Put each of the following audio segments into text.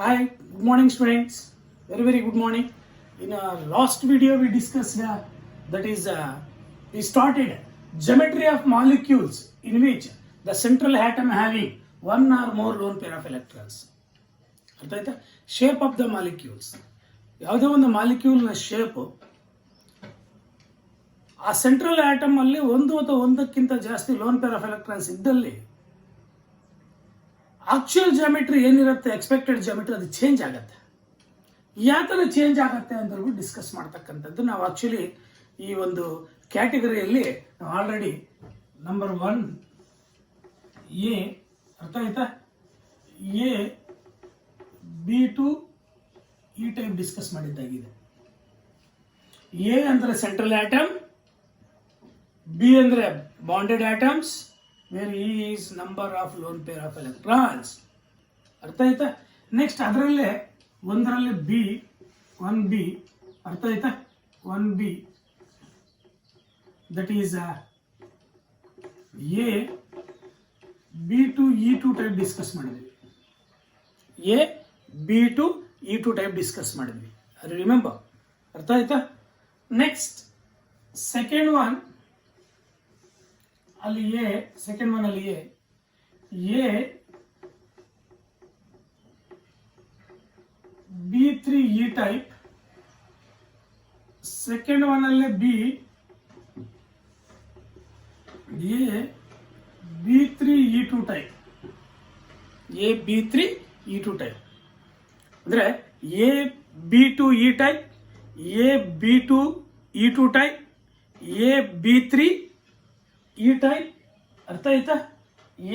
Hi, good morning students. Very good morning. In our last video we discussed we started geometry of molecules in which the central atom having one or more lone pair of electrons. ಅರ್ಥ ಆಯ್ತಾ? Shape of the molecules. ಯಾವುದೇ ಒಂದು ಮಾಲಿಕ್ಯೂಲ್ನ shape ಆ central atom ಅಲ್ಲಿ ಒಂದು ಅಥವಾ ಒಂದಕ್ಕಿಂತ ಜಾಸ್ತಿ ಲೋನ್ ಪೇರ್ ಆಫ್ ಎಲೆಕ್ಟ್ರಾನ್ಸ್ ಇದ್ದಲ್ಲಿ ಆಕ್ಚುಯಲ್ ಜಿಯೋಮೆಟ್ರಿ ಏನಿರುತ್ತೆ, ಎಕ್ಸ್ಪೆಕ್ಟೆಡ್ ಜಿಯೋಮೆಟ್ರಿ ಅದು ಚೇಂಜ್ ಆಗುತ್ತೆ. ಯಾವ ಥರ ಚೇಂಜ್ ಆಗುತ್ತೆ ಅಂತ ಡಿಸ್ಕಸ್ ಮಾಡ್ತಕ್ಕಂಥದ್ದು ನಾವು ಆಕ್ಚುಲಿ ಈ ಒಂದು ಕ್ಯಾಟಗರಿಯಲ್ಲಿ ಆಲ್ರೆಡಿ ನಂಬರ್ 1 ಎ ಅರ್ಥ ಆಯ್ತಾ, ಎ B2 ಈ ಟೈಪ್ ಡಿಸ್ಕಸ್ ಮಾಡಿದ್ದಾಗಿದೆ. ಎ ಅಂದ್ರೆ ಸೆಂಟ್ರಲ್ ಆಟಮ್, ಬಿ ಅಂದ್ರೆ bonded atoms, where E is number of lone pair of electrons. ಅರ್ಥ ಆಯ್ತಾ? ನೆಕ್ಸ್ಟ್ ಅದರಲ್ಲೇ ಒಂದರಲ್ಲಿ ಬಿ 1b ಅರ್ಥ ಆಯ್ತಾ, 1b that is A B2 E2 type discuss ಮಾಡಿದ್ವಿ. A B2 E2 type discuss ಮಾಡಿದ್ವಿ, ಅದು ರಿಮೆಂಬರ್. ಅರ್ಥ ಆಯ್ತಾ? ನೆಕ್ಸ್ಟ್ ಸೆಕೆಂಡ್ ಒನ್ ಅಲ್ಲಿ ಎ, ಸೆಕೆಂಡ್ ಒನ್ ಅಲ್ಲಿ A B3 E type, second one ಅಲ್ಲಿ B A B3 E2 type, A B3 E2 type ಅಂದ್ರೆ A B2 E type, A B2 E2 type, A B3 E type. ಅರ್ಥ ಆಯ್ತಾ?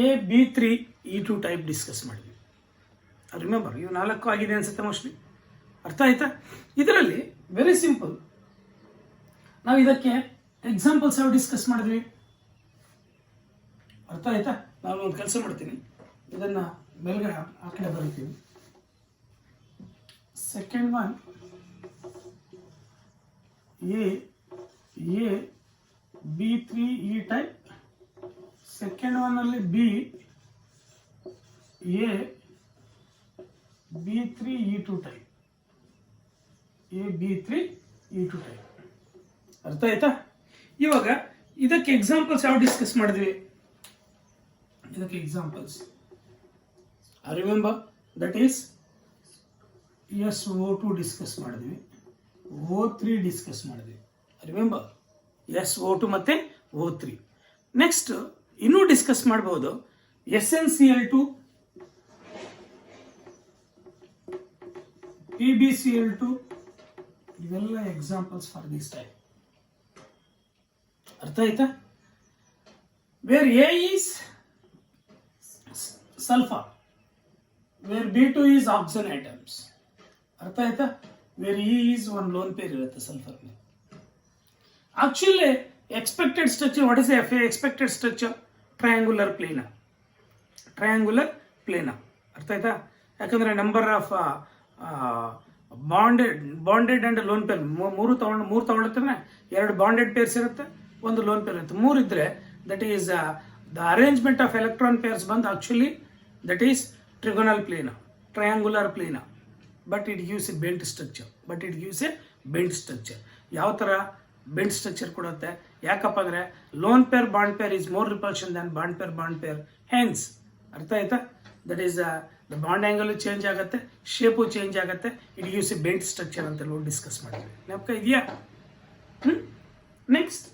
A B3 E2 type discuss ಮಾಡಿದ್ವಿ. Remember, ಇವು 4 ಆಗಿದೆ ಅನ್ಸುತ್ತೆ mostly. ಅರ್ಥ ಆಯ್ತಾ? ಇದರಲ್ಲಿ ವೆರಿ ಸಿಂಪಲ್, ನಾವು ಇದಕ್ಕೆ ಎಕ್ಸಾಂಪಲ್ಸ್ ಯಾವ ಡಿಸ್ಕಸ್ ಮಾಡಿದ್ವಿ. ಅರ್ಥ ಆಯ್ತಾ? ನಾನು ಒಂದು ಕೆಲಸ ಮಾಡ್ತೀನಿ, ಇದನ್ನ ಮೇಲ್ಗಡೆ ಆ ಕಡೆ ಬರೀತೀನಿ. Second one A B3 E type, second one ಅಲ್ಲಿ B A B3 E2 type, A B3 E2 type. ಅರ್ಥ ಆಯ್ತಾ? ಇವಾಗ ಇದಕ್ಕೆ ಎಕ್ಸಾಂಪಲ್ಸ್ ಯಾವ ಡಿಸ್ಕಸ್ ಮಾಡಿದ್ವಿ. ಇದಕ್ಕೆ examples remember, that is SO2 discuss ಮಾಡಿದ್ವಿ, O3 ಡಿಸ್ಕಸ್ ಮಾಡಿದ್ವಿ. ರಿಮೆಂಬರ್, SO2 ಮತ್ತೆ O3. ನೆಕ್ಸ್ಟ್ ಇನ್ನೂ ಡಿಸ್ಕಸ್ ಮಾಡಬಹುದು SnCl2, PbCl2, ಇವೆಲ್ಲ ಎಕ್ಸಾಂಪಲ್ಸ್ ಫಾರ್ ದಿಸ್ ಟೈಪ್. ಅರ್ಥ ಆಯ್ತಾ? Where A is sulphur, where B2 is oxygen atoms. ಅರ್ಥ ಆಯ್ತಾ? Where E is one lone pair ಇರುತ್ತೆ sulphur. Actually expected structure, what is expected structure? Triangular planar, triangular planar. ಅರ್ಥ ಆಯ್ತಾ? ಯಾಕಂದ್ರೆ number of bonded and lone pair ಮೂರು ತಗೊಳ್ತಾನೆ, 2 bonded pairs ಇರುತ್ತೆ, 1 lone pair ಇರುತ್ತೆ. 3 ಇದ್ರೆ that is the arrangement of electron pairs ಬಂದು actually that is trigonal planar, triangular planar. But it gives a bent structure. ಯಾವ ತರ ಬೆಂಟ್ ಸ್ಟ್ರಕ್ಚರ್ ಕೊಡುತ್ತೆ? ಯಾಕಪ್ಪ ಅಂದ್ರೆ lone pair bond pair is more repulsion than bond pair. Hence ಅರ್ಥ ಆಯ್ತಾ? That is the bond angle change ಆಗುತ್ತೆ, shape change ಆಗುತ್ತೆ. It gives a bent structure ಅಂತ ಡಿಸ್ಕಸ್ ಮಾಡಿದ್ವಿ. ಜ್ಞಾಪಕ ಇದೆಯಾ? Next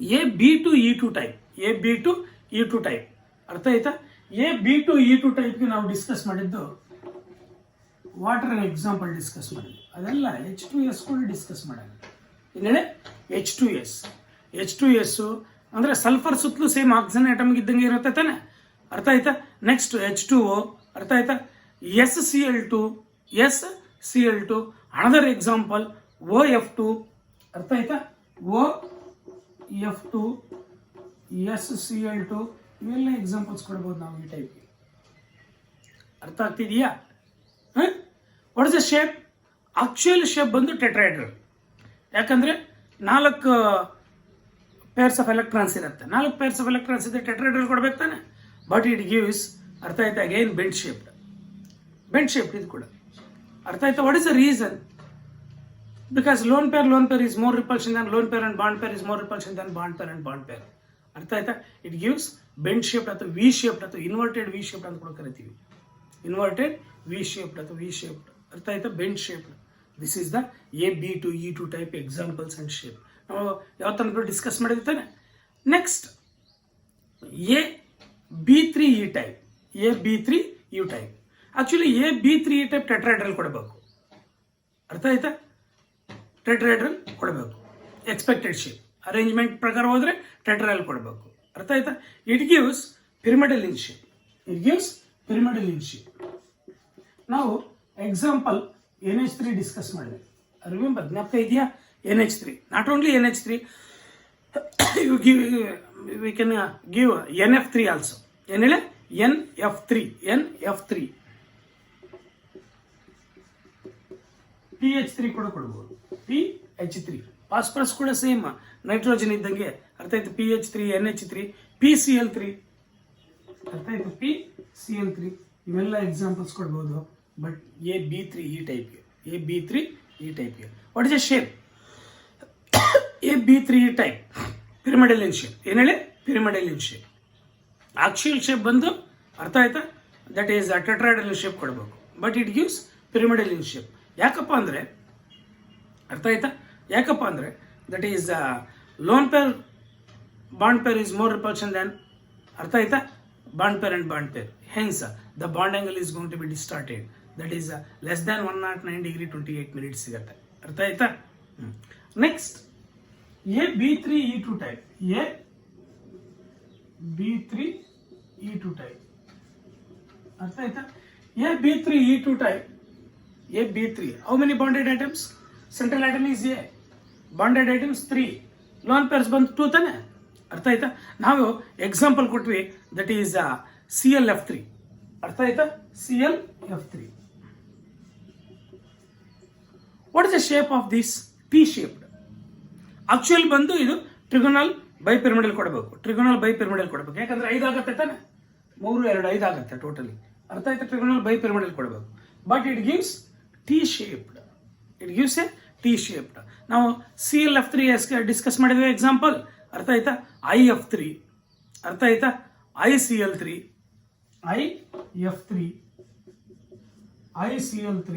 A B2 E2 type, A B2 E2 type. ಅರ್ಥ ಆಯ್ತಾ? ಎ B2 E2 ಟೈಪ್ಗೆ ನಾವು ಡಿಸ್ಕಸ್ ಮಾಡಿದ್ದು ವಾಟರ್ ಎಕ್ಸಾಂಪಲ್ ಡಿಸ್ಕಸ್ ಮಾಡಿದ್ವಿ. ಅದೆಲ್ಲ H2S ಕೂಡ ಡಿಸ್ಕಸ್ ಮಾಡೋಣ. ಇನ್ನೇನೆ H2S ಅಂದ್ರೆ ಸಲ್ಫರ್ ಸುತ್ತಲೂ ಸೇಮ್ ಆಕ್ಸಿಜನ್ ಆಟಮ್ ಇದ್ದಂಗೆ ಇರುತ್ತೆ ತಾನೆ. ಅರ್ಥ ಆಯ್ತಾ? Next H2O. ಅರ್ಥ ಆಯ್ತಾ? SCl2 another example OF2. ಅರ್ಥ ಆಯ್ತಾ? OF2, SCl2 ಇವೆಲ್ಲ ಎಕ್ಸಾಂಪಲ್ಸ್ ಕೊಡ್ಬೋದು ನಾವು ಈ ಟೈಪ್ಗೆ. ಅರ್ಥ ಆಗ್ತಿದೆಯಾ? What is the shape? Actual shape ಬಂದು ಟೆಟ್ರಾಹೆಡ್ರಲ್. ಯಾಕಂದ್ರೆ 4 ಪೇರ್ಸ್ ಆಫ್ ಎಲೆಕ್ಟ್ರಾನ್ಸ್ ಇರುತ್ತೆ. 4 ಪೇರ್ಸ್ ಆಫ್ ಎಲೆಕ್ಟ್ರಾನ್ಸ್ ಇದ್ರೆ ಟೆಟ್ರಾಹೆಡ್ರಲ್ ಕೊಡ್ಬೇಕು ತಾನೆ. ಬಟ್ ಇಟ್ ಗಿವ್ಸ್, ಅರ್ಥ ಆಯ್ತಾ, again bent shaped. Bent shape ಇದು ಕೂಡ. ಅರ್ಥ ಆಯ್ತಾ? What is the reason? Because lone pair is more repulsion than lone pair and bond pair is more repulsion than bond pair and bond pair. ಅರ್ಥ ಆಯ್ತಾ? It gives bent shape ಅಥವಾ V shape ಅಥವಾ inverted V shape ಅಂತ ಕೂಡ ಕರಿತೀವಿ. Inverted V shape ಅಥವಾ V shape. ಅರ್ಥ ಆಯ್ತಾ? Bent shape. This is the AB2E2 type examples and shape. ನಾವು ಯಾವ ತನಕ ಡಿಸ್ಕಸ್ ಮಾಡಿರ್ತಾನೆ. Next AB3E type. AB3E type. Actually AB3E type tetrahedral ಕೊಡಬೇಕು. ಅರ್ಥ ಆಯ್ತಾ? ಟೆಟ್ರಾಹೆಡ್ರಲ್ ಕೊಡಬೇಕು. ಎಕ್ಸ್ಪೆಕ್ಟೆಡ್ ಶೇಪ್ ಅರೇಂಜ್ಮೆಂಟ್ ಪ್ರಕಾರ ಹೋದ್ರೆ ಟೆಟ್ರಾಹೆಡ್ರಲ್ ಕೊಡಬೇಕು. ಅರ್ಥ ಆಯ್ತಾ? It gives pyramidal in shape. It gives pyramidal in shape. ನಾವು ಎಕ್ಸಾಂಪಲ್ NH3 ಡಿಸ್ಕಸ್ ಮಾಡಿದೆ. ರಿಮೆಂಬರ್, ಜ್ಞಾಪಕ ಇದೆಯಾ? NH3, not only NH3, we can give NF3 also. ಏನು ಹೇಳಿ? NF3 PH3 ಕೂಡ ಕೊಡಬಹುದು. PH3 ಫಾಸ್ಫರಸ್ ಕೂಡ ಸೇಮ್ ನೈಟ್ರೋಜನ್ ಇದ್ದಂಗೆ. ಅರ್ಥ ಆಯ್ತು? PH3, NH3, PCl3. ಅರ್ಥ ಆಯ್ತು? PCl3 ಇವೆಲ್ಲ ಎಕ್ಸಾಂಪಲ್ಸ್ ಕೊಡ್ಬೋದು. ಬಟ್ AB3E ಟೈಪ್ಗೆ, AB3E ಟೈಪ್ಗೆ what is a shape? AB3E type pyramidal in shape. ಏನು ಹೇಳಿ? Pyramidal in shape. Actual shape ಬಂದು ಅರ್ಥ ಆಯ್ತಾ? ದಟ್ ಈಸ್ ಟೆಟ್ರಾಹೆಡ್ರಲ್ ಶೇಪ್ ಕೊಡಬೇಕು. But it gives pyramidal in shape. ಯಾಕಪ್ಪ ಅಂದರೆ, ಅರ್ಥ ಆಯ್ತಾ? ಯಾಕಪ್ಪ ಅಂದರೆ that is lone pair bond pair is more repulsion than, ಅರ್ಥ ಆಯ್ತಾ, bond pair and bond pair. Hence the bond angle is going to be distorted. That is less than 109 degree 28 minutes ಸಿಗುತ್ತೆ. ಅರ್ಥ ಆಯ್ತಾ? Next AB3E2 type. AB3E2 type. ಅರ್ಥ ಆಯ್ತಾ? AB3E2 type. AB3. How many bonded atoms? Central atom is A. Bonded atoms 3. Lone pairs ಬಂದು 2 ತಾನೆ. ಅರ್ಥ ಆಯ್ತಾ? ನಾವು ಎಕ್ಸಾಂಪಲ್ ಕೊಟ್ವಿ. That is ClF3. ಅರ್ಥ ಆಯ್ತಾ? ClF3. What is the shape of this? T shaped. Actual ಬಂದು ಇದು ಟ್ರಿಗೊನಲ್ ಬೈಪಿರಮಿಡಲ್ ಕೊಡಬೇಕು. ಟ್ರಿಗೊನಲ್ ಬೈಪಿರಮಿಡಲ್ ಕೊಡಬೇಕು. ಯಾಕಂದ್ರೆ 5 ಆಗುತ್ತೆ ತಾನೆ. 3, 2, 5 ಆಗುತ್ತೆ ಟೋಟಲಿ. ಅರ್ಥ ಆಯ್ತಾ? ಟ್ರಿಗೊನಲ್ ಬೈಪಿರಮಿಡಲ್ ಕೊಡಬೇಕು. But it gives T shaped. It gives a T shaped. ನಾವು ClF3 ಡಿಸ್ಕಸ್ ಮಾಡಿದ್ವಿ ಎಕ್ಸಾಂಪಲ್. ಅರ್ಥ ಆಯ್ತಾ? IF3. ಅರ್ಥ ಆಯ್ತಾ? ICl3, IF3, ICl3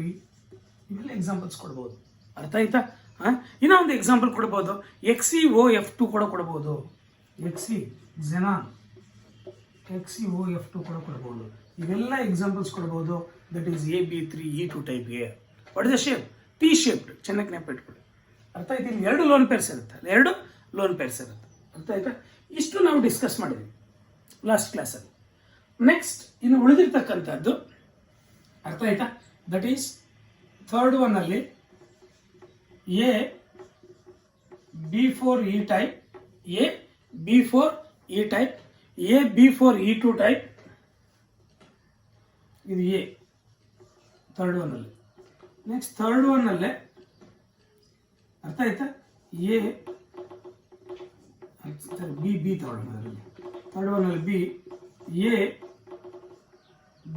ಇವೆಲ್ಲ ಎಕ್ಸಾಂಪಲ್ಸ್ ಕೊಡ್ಬೋದು. ಅರ್ಥ ಆಯ್ತಾ? ಇನ್ನೂ ಒಂದು ಎಕ್ಸಾಂಪಲ್ ಕೊಡ್ಬೋದು. XeOF2 ಕೂಡ ಕೊಡ್ಬೋದು. xenon XeOF2 ಕೂಡ ಕೊಡ್ಬೋದು. ಇವೆಲ್ಲ ಎಕ್ಸಾಂಪಲ್ಸ್ ಕೊಡ್ಬೋದು. ದಟ್ ಈಸ್ AB3E2 ಟೈಪ್ಗೆ. What is the shape? T shaped. ಚೆನ್ನಾಗಿ ನೆನಪಿಟ್ಕೊಳ್ಳಿ. ಅರ್ಥ ಆಯ್ತು? ಇಲ್ಲಿ 2 ಲೋನ್ ಪೇರ್ಸ್ ಇರುತ್ತೆ. 2 ಲೋನ್ ಪೇರ್ಸ್ ಇರುತ್ತೆ. ಅರ್ಥ ಆಯ್ತಾ? ಇಷ್ಟು ನಾವು ಡಿಸ್ಕಸ್ ಮಾಡಿದ್ವಿ ಲಾಸ್ಟ್ ಕ್ಲಾಸಲ್ಲಿ. ನೆಕ್ಸ್ಟ್ ಇನ್ನು ಉಳಿದಿರ್ತಕ್ಕಂಥದ್ದು ಅರ್ಥ ಆಯ್ತಾ? ದಟ್ ಈಸ್ ಥರ್ಡ್ ಒನ್ ಅಲ್ಲಿ AB4E type, AB4E type, AB4E2 type. ಇದು ಎ ಥರ್ಡ್ ಒನ್ ಅಲ್ಲಿ. ನೆಕ್ಸ್ಟ್ ಥರ್ಡ್ ಒನ್ ಅಲ್ಲೇ ಅರ್ಥ ಆಯ್ತಾ? ಬಿ ತಗೊಳ್ಳೋಣ. ಥರ್ಡ್ ಒನ್ ಅಲ್ಲಿ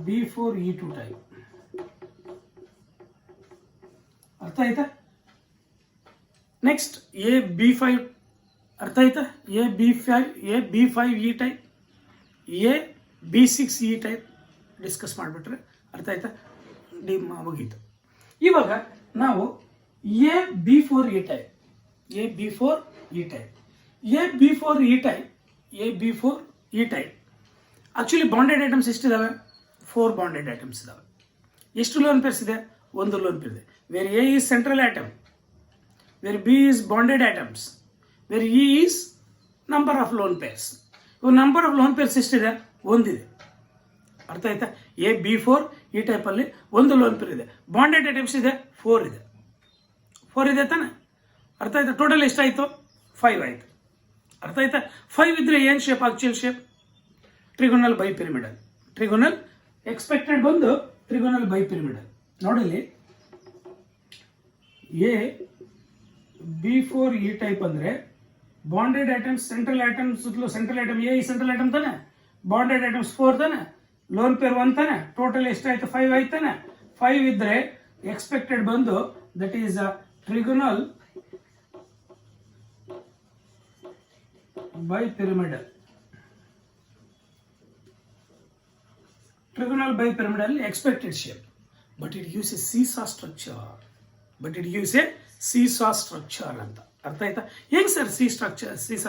B4E2 ಟೈಪ್. ಅರ್ಥ ಆಯ್ತಾ? Next AB5. ಅರ್ಥ ಆಯ್ತಾ? AB5E type, AB6E type discuss ಮಾಡಿಬಿಟ್ರೆ ಅರ್ಥ ಆಯ್ತಾ? ಮುಗೀತು. ಇವಾಗ ನಾವು AB4E type, AB4E type, AB4E type, AB4E type. Actually bonded atoms ಎಷ್ಟಿದಾವೆ? 4 ಬಾಂಡೆಡ್ ಐಟಮ್ಸ್ ಇದಾವೆ. ಎಷ್ಟು ಲೋನ್ ಪೇರ್ಸ್ ಇದೆ? 1 ಲೋನ್ ಪೇರ್ ಇದೆ. Where A is central atom, where B is bonded atoms, where E is number of lone pairs. Number of loan pairs ಎಷ್ಟಿದೆ? 1 ಇದೆ. ಅರ್ಥ ಆಯ್ತಾ? AB4E type ಅಲ್ಲಿ 1 ಲೋನ್ ಪೇರ್ ಇದೆ. ಬಾಂಡೆಡ್ ಐಟಮ್ಸ್ ಇದೆ 4 ಇದೆ. 4 ಇದೆ ತಾನೆ. ಅರ್ಥ ಆಯ್ತಾ? ಟೋಟಲ್ ಎಷ್ಟಾಯ್ತು? 5 ಆಯ್ತು. ಅರ್ಥ ಆಯ್ತಾ? 5 ಇದ್ರೆ ಏನ್ ಶೇಪ್? Actual shape trigonal bipyramidal. Trigonal expected ಬಂದು ಟ್ರಿಗೊನಲ್ ಬೈಪಿರಮಿಡಲ್. ನೋಡಲಿ AB4E ಟೈಪ್ ಅಂದ್ರೆ bonded atoms, central atoms, central atom A central atom ತಾನೆ. ಬಾಂಡೆಡ್ ಐಟಮ್ಸ್ 4 ತಾನೆ. ಲೋನ್ ಪೇರ್ 1 ತಾನೆ, ಟೋಟಲ್ ಎಷ್ಟಾಯ್ತು 5 ಆಯ್ತಾನೆ. 5 ಇದ್ರೆ ಎಕ್ಸ್ಪೆಕ್ಟೆಡ್ ಬಂದು that is trigonal bipyramidal. Trigonal bipyramidal expected shape, but it use a seesaw structure ಅಂತ. ಅರ್ಥ ಆಯ್ತಾ? ಹೆಂಗ್ ಸರ್ ಸೀಸಾ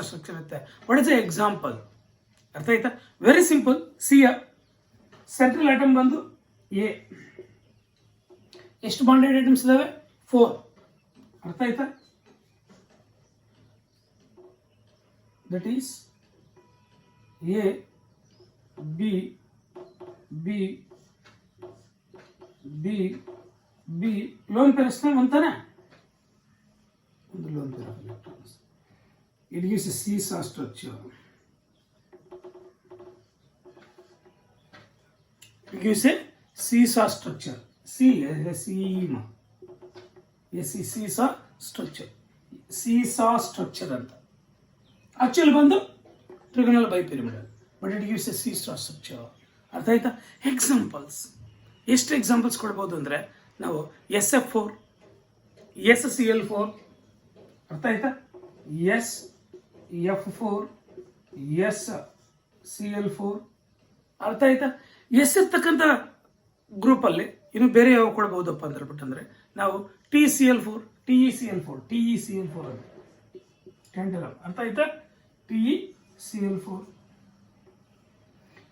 ಸ್ಟ್ರಕ್ಚರ್ ಇರುತ್ತೆ? What is the example? ಅರ್ಥ ಆಯ್ತಾ? Very simple. ಸಿಯ ಸೆಂಟ್ರಲ್ ಆಟಮ್ ಬಂದು ಎ, ಎಷ್ಟು ಬಾಂಡೆಡ್ ಐಟಮ್ಸ್ ಇದಾವೆ? 4. ಅರ್ಥ ಆಯ್ತಾ? That is A B B B B lone pair ಎಷ್ಟು ಅಂತಾನೆ? ಒಂದು lone pair of electrons. It gives a seesaw structure. It gives a seesaw structure. Seesaw structure ಅಂತ. ಆಕ್ಚುಲಿ ಬಂದು trigonal bipyramidal, but it gives a seesaw structure. ಅರ್ಥ ಆಯ್ತಾ? Examples ಎಷ್ಟು examples ಕೊಡ್ಬೋದು ಅಂದರೆ, ನಾವು SF4, SCl4, ಅರ್ಥ ಆಯ್ತಾ? SF4, SCl4, ಅರ್ಥ ಆಯ್ತಾ? ಎಸ್ ಇರ್ತಕ್ಕಂಥ ಗ್ರೂಪಲ್ಲಿ ಇನ್ನು ಬೇರೆ ಯಾವ ಕೊಡ್ಬೋದಪ್ಪ ಅಂದ್ರೆ ನಾವು TeCl4 ಅಂತ ಟ್ಯಾಂಟಲಮ್. ಅರ್ಥ ಆಯ್ತಾ? TeCl4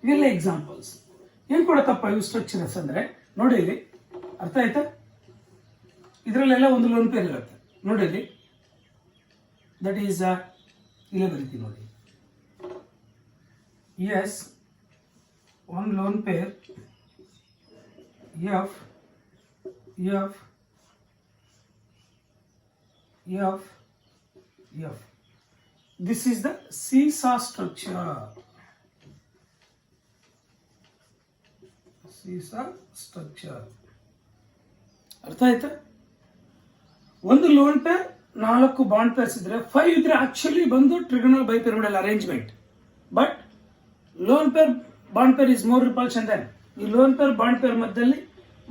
ಇವೆಲ್ಲ ಎಕ್ಸಾಂಪಲ್ಸ್. ಏನ್ ಕೊಡತ್ತಪ್ಪ ಇವು ಸ್ಟ್ರಕ್ಚರ್ಸ್ ಅಂದ್ರೆ, ನೋಡಿ ಇಲ್ಲಿ. ಅರ್ಥ ಆಯ್ತಾ? ಇದರಲ್ಲೆಲ್ಲ ಒಂದು ಲೋನ್ ಪೇರ್ ಇರುತ್ತೆ. ನೋಡಿ ಇಲ್ಲಿ, ದಟ್ ಈಸ್ ಇಲ್ಲೇ ಬರೀತೀವಿ ನೋಡಿ. Yes one lone pair F this is the seesaw structure. ಅರ್ಥ ಆಯ್ತಾ? ಒಂದು ಲೋನ್ ಪೇರ್ 4 ಬಾಂಡ್ ಪೇರ್ಸ್ ಇದ್ರೆ 5 ಇದ್ರೆ ಆಕ್ಚುಲಿ ಬಂದು trigonal bipyramidal arrangement, but lone pair bond pair is more repulsion then. ಈ ಲೋನ್ ಪೇರ್ ಬಾಂಡ್ ಪೇರ್ ಮಧ್ಯದಲ್ಲಿ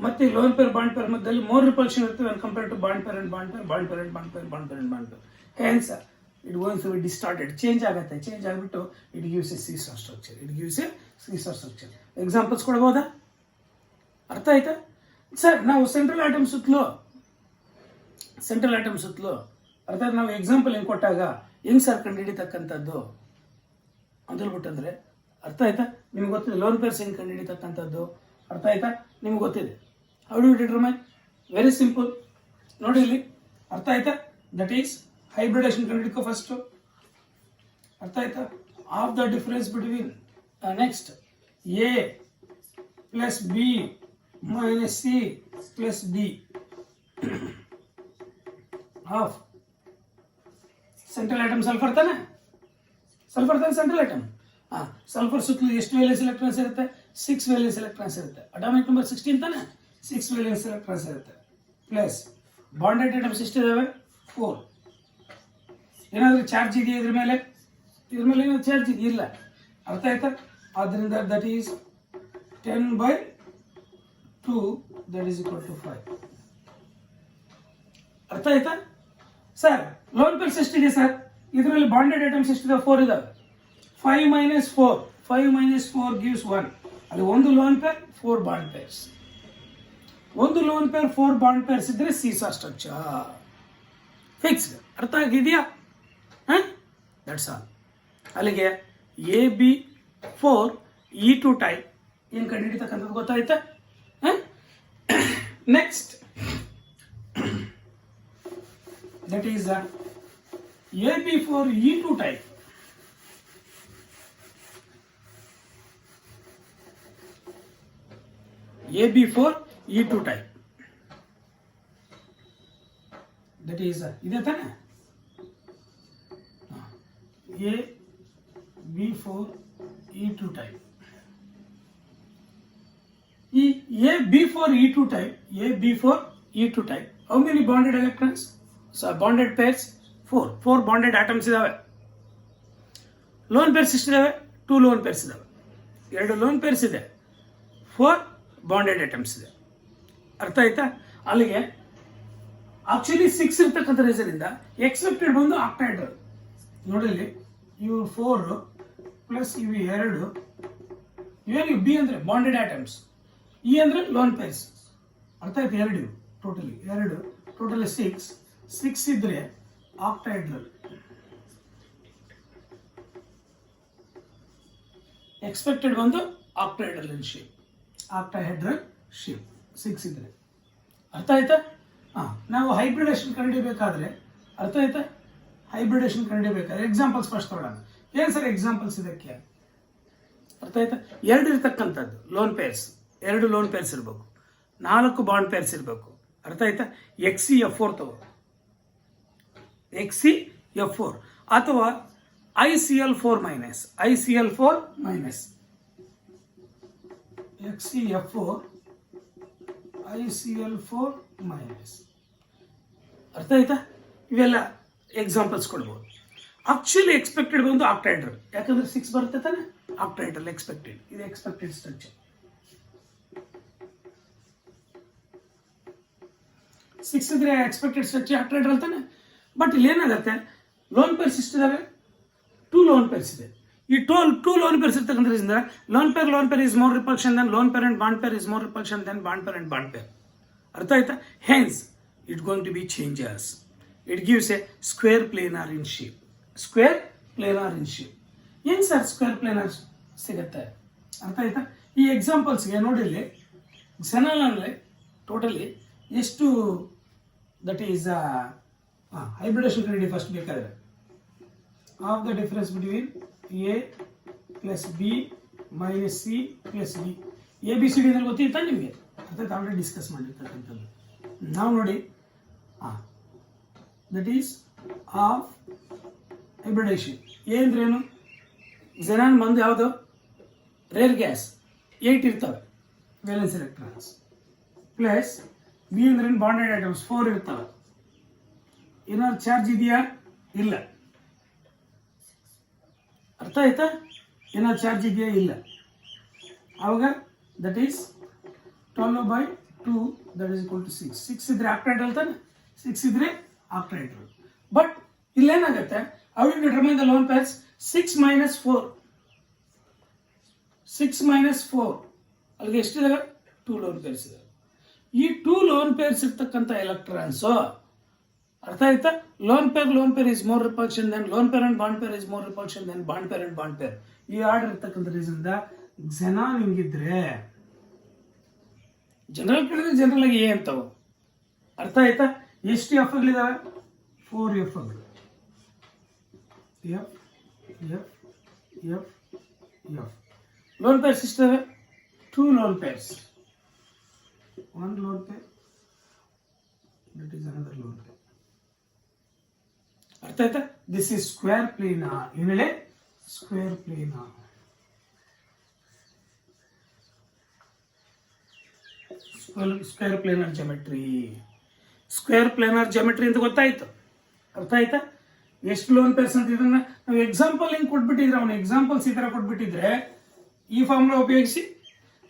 ಮತ್ತೆ ಈ ಲೋನ್ ಪೇರ್ ಬಾಂಡ್ ಪೇರ್ ಮಧ್ಯದಲ್ಲಿ ಮೋರ್ ರಿಪಲ್ಷನ್ ಇರ್ತವೆ compare to bond pair and bond pair, bond pair and bond pair, bond pair and bond pair. Hence it going to be distorted, change ಆಗುತ್ತೆ. Change ಆಗಿಬಿಟ್ಟು it gives a seesaw structure. Examples ಕೊಡ್ಬೋದಾ? ಅರ್ಥ ಆಯ್ತಾ sir? ನಾವು central atom ಸುತ್ತಲೂ ಅರ್ಥಾತ್ ನಾವು example ಹೆಂಗ್ ಕೊಟ್ಟಾಗ ಹೆಂಗ್ ಸರ್ ಕಂಡು ಹಿಡಿತಕ್ಕಂಥದ್ದು ಅಂದ್ಬಿಟ್ಟಂದ್ರೆ, ಅರ್ಥ ಆಯ್ತಾ? ನಿಮ್ಗೆ ಗೊತ್ತಿದೆ ಲೋನ್ ಪೇರ್ಸ್ ಹೆಂಗೆ ಕಂಡು ಹಿಡಿತಕ್ಕಂಥದ್ದು. ಅರ್ಥ ಆಯ್ತಾ? ನಿಮ್ಗೆ ಗೊತ್ತಿದೆ. How do you determine? Very simple. ನೋಡಿ ಇಲ್ಲಿ. ಅರ್ಥ ಆಯ್ತಾ? ದಟ್ ಈಸ್ ಹೈಬ್ರಿಡೇಷನ್ ಕಂಡು ಹಿಡಿಕೋ ಫಸ್ಟ್. ಅರ್ಥ ಆಯ್ತಾ? Of the difference between next A plus B minus C plus D of central atom sulphur ತಾನೆ ಸೆಂಟ್ರಲ್ ಐಟಮ್. ಸಲ್ಫರ್ ಸುತ್ತಲೂ ಎಷ್ಟು ವೇಲೆನ್ಸ್ ಎಲೆಕ್ಟ್ರಾನ್ಸ್ ಇರುತ್ತೆ? 6 ವೇಲೆನ್ಸ್ ಎಲೆಕ್ಟ್ರಾನ್ಸ್ ಇರುತ್ತೆ. ಅಟಾಮಿಕ್ ನಂಬರ್ 16 ತಾನೆ, 6 ವೇಲೆನ್ಸ್ ಎಲೆಕ್ಟ್ರಾನ್ಸ್ ಇರುತ್ತೆ. ಪ್ಲಸ್ ಬಾಂಡೆಡ್ ಐಟಮ್ಸ್ ಎಷ್ಟಿದಾವೆ? 4. ಏನಾದರೂ ಚಾರ್ಜ್ ಇದೆಯಾ ಇದ್ರ ಮೇಲೆ ಏನಾದ್ರು ಚಾರ್ಜ್ ಇದೆಯಿಲ್ಲ. ಅರ್ಥ ಆಯ್ತಾ? ಆದ್ದರಿಂದ that is 10/2 that is equal to 5. ಅರ್ಥ ಆಯ್ತಾ ಸರ್? ಲೋನ್ ಪೇರ್ಸ್ ಎಷ್ಟಿದೆ ಸರ್? ಇದರಲ್ಲಿ ಬಾಂಡೆಡ್ ಐಟಮ್ಸ್ ಎಷ್ಟಿದಾವೆ? 4 ಇದಾವೆ. 5 minus 4 gives 1. ಅಲ್ಲಿ ಒಂದು ಲೋನ್ ಪೇರ್ 4 ಬಾಂಡ್ ಪೇರ್ಸ್. ಒಂದು ಲೋನ್ ಪೇರ್ 4 ಬಾಂಡ್ ಪೇರ್ಸ್ ಇದ್ರೆ ಸೀಸಾ ಸ್ಟ್ರಕ್ಚರ್ ಫಿಕ್ಸ್ಡ್. ಅರ್ಥ ಆಗಿದೆಯಾ? That's all. ಅಲ್ಲಿಗೆ AB4E2 ಟೈಪ್ ಏನು ಕಂಡು ಹಿಡಿತಕ್ಕಂಥದ್ದು ಗೊತ್ತಾಯ್ತಾ? Next that is AB4E2 type. AB4E2 type. That is ಇದೆ ತಾನೆ? AB4E2 type. ಈ AB4E2 type, how many bonded electrons? So bonded pairs 4 bonded atoms ಇದಾವೆ. ಲೋನ್ ಪೇರ್ಸ್ ಎಷ್ಟಿದಾವೆ? 2 ಲೋನ್ ಪೇರ್ಸ್ ಇದಾವೆ. 2 ಲೋನ್ ಪೇರ್ಸ್ ಇದೆ. 4 ಬಾಂಡೆಡ್ ಐಟಮ್ಸ್ ಇದೆ. ಅರ್ಥ ಆಯ್ತಾ? ಅಲ್ಲಿಗೆ ಆಕ್ಚುಲಿ 6 ಇರ್ತಕ್ಕಂಥ ರೀಸನ್ ಇಂದ ಎಕ್ಸ್ಪೆಕ್ಟೆಡ್ ಬಂದು ಆಕ್ಟಾಹೆಡ್ರಲ್. ನೋಡಿಲ್ಲಿ ಇವು 4 ಪ್ಲಸ್ ಇವು 2, ಇವೇನು ಬಿ ಅಂದರೆ ಬಾಂಡೆಡ್ ಐಟಮ್ಸ್, ಇ ಅಂದರೆ ಲೋನ್ ಪೇರ್ಸ್. ಅರ್ಥ ಆಯ್ತು? 2 ಟೋಟಲಿ 6 ಇದ್ರೆ ಆಕ್ಟಾಹೆಡ್ರಲ್. ಎಕ್ಸ್ಪೆಕ್ಟೆಡ್ ಬಂದು ಆಕ್ಟಾಹೆಡ್ರಲ್ ಶೇಪ್ 6 ಇದ್ರೆ. ಅರ್ಥ ಆಯ್ತಾ? ನಾವು ಹೈಬ್ರಿಡೇಷನ್ ಕಂಡುಹಿಡಿಯಬೇಕಾದ್ರೆ, ಅರ್ಥ ಆಯ್ತಾ? ಹೈಬ್ರಿಡೇಷನ್ ಕಂಡುಹಿಡಿಯಬೇಕಾದ್ರೆ ಎಕ್ಸಾಂಪಲ್ಸ್ ಫಸ್ಟ್ ತೊಗೊಳ್ಳೋಣ. ಏನು ಸರ್ ಎಕ್ಸಾಂಪಲ್ಸ್ ಇದಕ್ಕೆ? ಅರ್ಥ ಆಯ್ತಾ? 2 ಇರ್ತಕ್ಕಂಥದ್ದು ಲೋನ್ ಪೇರ್ಸ್, 2 ಲೋನ್ ಪೇರ್ಸ್ ಇರಬೇಕು, 4 ಬಾಂಡ್ ಪೇರ್ಸ್ ಇರಬೇಕು. ಅರ್ಥ ಆಯ್ತಾ? XCF4 ತಗೋ, XCF4 ಅಥವಾ ICl4 minus XCF4 ICl4 minus. ಅರ್ಥ ಆಯ್ತಾ? ಇವೆಲ್ಲ ಎಕ್ಸಾಂಪಲ್ಸ್ ಕೊಡ್ಬೋದು. ಆಕ್ಚುಲಿ ಎಕ್ಸ್ಪೆಕ್ಟೆಡ್ ಬಂದು ಆಕ್ಟಾಹೆಡ್ರಲ್, ಯಾಕಂದ್ರೆ 6 ಬರುತ್ತೆ ತಾನೆ, ಆಕ್ಟಾಹೆಡ್ರಲ್ ಎಕ್ಸ್ಪೆಕ್ಟೆಡ್. ಇದು ಎಕ್ಸ್ಪೆಕ್ಟೆಡ್ ಸ್ಟ್ರಕ್ಚರ್. 6 ಇದ್ರೆ ಎಕ್ಸ್ಪೆಕ್ಟೆಡ್ ಸ್ಟ್ರಕ್ಚರ್ ಆಕ್ಟಾಹೆಡ್ರಲ್ ತಾನೆ. ಬಟ್ ಇಲ್ಲಿ ಏನಾಗುತ್ತೆ, ಲೋನ್ ಪೇರ್ಸ್ ಇಷ್ಟಿದಾವೆ, 2 ಲೋನ್ ಪೇರ್ಸ್ ಇದೆ. ಈ 2 ಲೋನ್ ಪೇರ್ಸ್ ಇರ್ತಕ್ಕಂಥ lone pair is more repulsion than lone pair and bond pair is more repulsion than bond pair and bond pair. ಅರ್ಥ ಆಯ್ತಾ? Hence it going to be changes. It gives a square planar in shape. ಏನು sir square planar ಸಿಗುತ್ತೆ? ಅರ್ಥ ಆಯ್ತಾ? ಈ ಎಕ್ಸಾಂಪಲ್ಸ್ಗೆ ನೋಡಿ, ಇಲ್ಲಿ xenon totally ಎಷ್ಟು, ದಟ್ ಈಸ್ ಹೈಬ್ರಿಡೇಷನ್ ಕಂಡು ಫಸ್ಟ್ ಬೇಕಾದ್ರೆ of the difference between A plus B minus C plus D. ABCD ಅಂದ್ರೆ ಗೊತ್ತಿತ್ತಾ ನಿಮಗೆ? ಅರ್ಥ ಆಲ್ರೆಡಿ ಡಿಸ್ಕಸ್ ಮಾಡಿರ್ತಕ್ಕಂಥದ್ದು. ನಾವು ನೋಡಿ, that is of hybridisation. A ಅಂದ್ರೇನು? xenon ಬಂದು ಯಾವುದು? ರೇರ್ ಗ್ಯಾಸ್, 8 ಇರ್ತವೆ ವೇಲೆನ್ಸ್ ಎಲೆಕ್ಟ್ರಾನ್ಸ್. ಪ್ಲಸ್ ಬಿ ಅಂದ್ರೆ ಬಾಂಡೆಡ್ ಐಟಮ್ಸ್ 4 ಇರ್ತವೆ. ಏನಾದ್ರು ಚಾರ್ಜ್ ಇದೆಯಾ? ಇಲ್ಲ. ಅರ್ಥ ಆಯ್ತಾ? ಏನಾದ್ರು ಚಾರ್ಜ್ ಇದೆಯಾ? ಇಲ್ಲ. ಆವಾಗ that is 12/2, that is equal to 6. 6 ಇದ್ರೆ ಆಕ್ಟಾಹೆಡ್ರಲ್ ತಾನೆ, 6 ಇದ್ರೆ ಆಕ್ಟಾಹೆಡ್ರಲ್. ಬಟ್ ಇಲ್ಲೇನಾಗುತ್ತೆ, how do determine the lone pairs? 6 minus 4 ಅಲ್ಲಿಗೆ ಎಷ್ಟಿದಾವೆ? 2 ಲೋನ್ ಪೇರ್ಸ್ ಇದಾವೆ. ಈ 2 ಲೋನ್ ಪೇರ್ಸ್ ಇರ್ತಕ್ಕಂಥ ಎಲೆಕ್ಟ್ರಾನ್ಸ್, ಅರ್ಥ ಆಯ್ತಾ? Lone pair is more repulsion than lone pair and bond pair is more repulsion than bond pair and bond pair. ಈ order ಇರ್ತಕ್ಕಂಥ reason xenon ಹಿಂಗಿದ್ರೆ general ಕೇಳಿದ್ರೆ ಜನರಲ್ ಆಗಿ A ಅಂತವು. ಅರ್ಥ ಆಯ್ತಾ? ಎಷ್ಟು ಎಫ್ಗಳಿದಾವೆ? 4 ಎಫ್ಗಳು. ಎಫ್ ಲೋನ್ ಪೇರ್ಸ್ ಇಷ್ಟವೆ? 2 lone pairs, 1 lone pair, that is another lone pair. ಅರ್ಥ ಆಯ್ತಾ? This is square planar. ಏನೇಳೆ? Square planar. Square planar geometry ಅಂತ ಗೊತ್ತಾಯ್ತು. ಅರ್ಥ ಆಯ್ತಾ? ಎಷ್ಟು ಲೋನ್ ಪೇರ್ಸ್ ಅಂತ ಇದನ್ನ ನಾವು ಎಕ್ಸಾಂಪಲ್ ಹಿಂಗೆ ಕೊಟ್ಬಿಟ್ಟಿದ್ರೆ, ಅವನು ಎಕ್ಸಾಂಪಲ್ಸ್ ಈ ತರ ಕೊಟ್ಬಿಟ್ಟಿದ್ರೆ ಈ ಫಾರ್ಮುಲಾ ಉಪಯೋಗಿಸಿ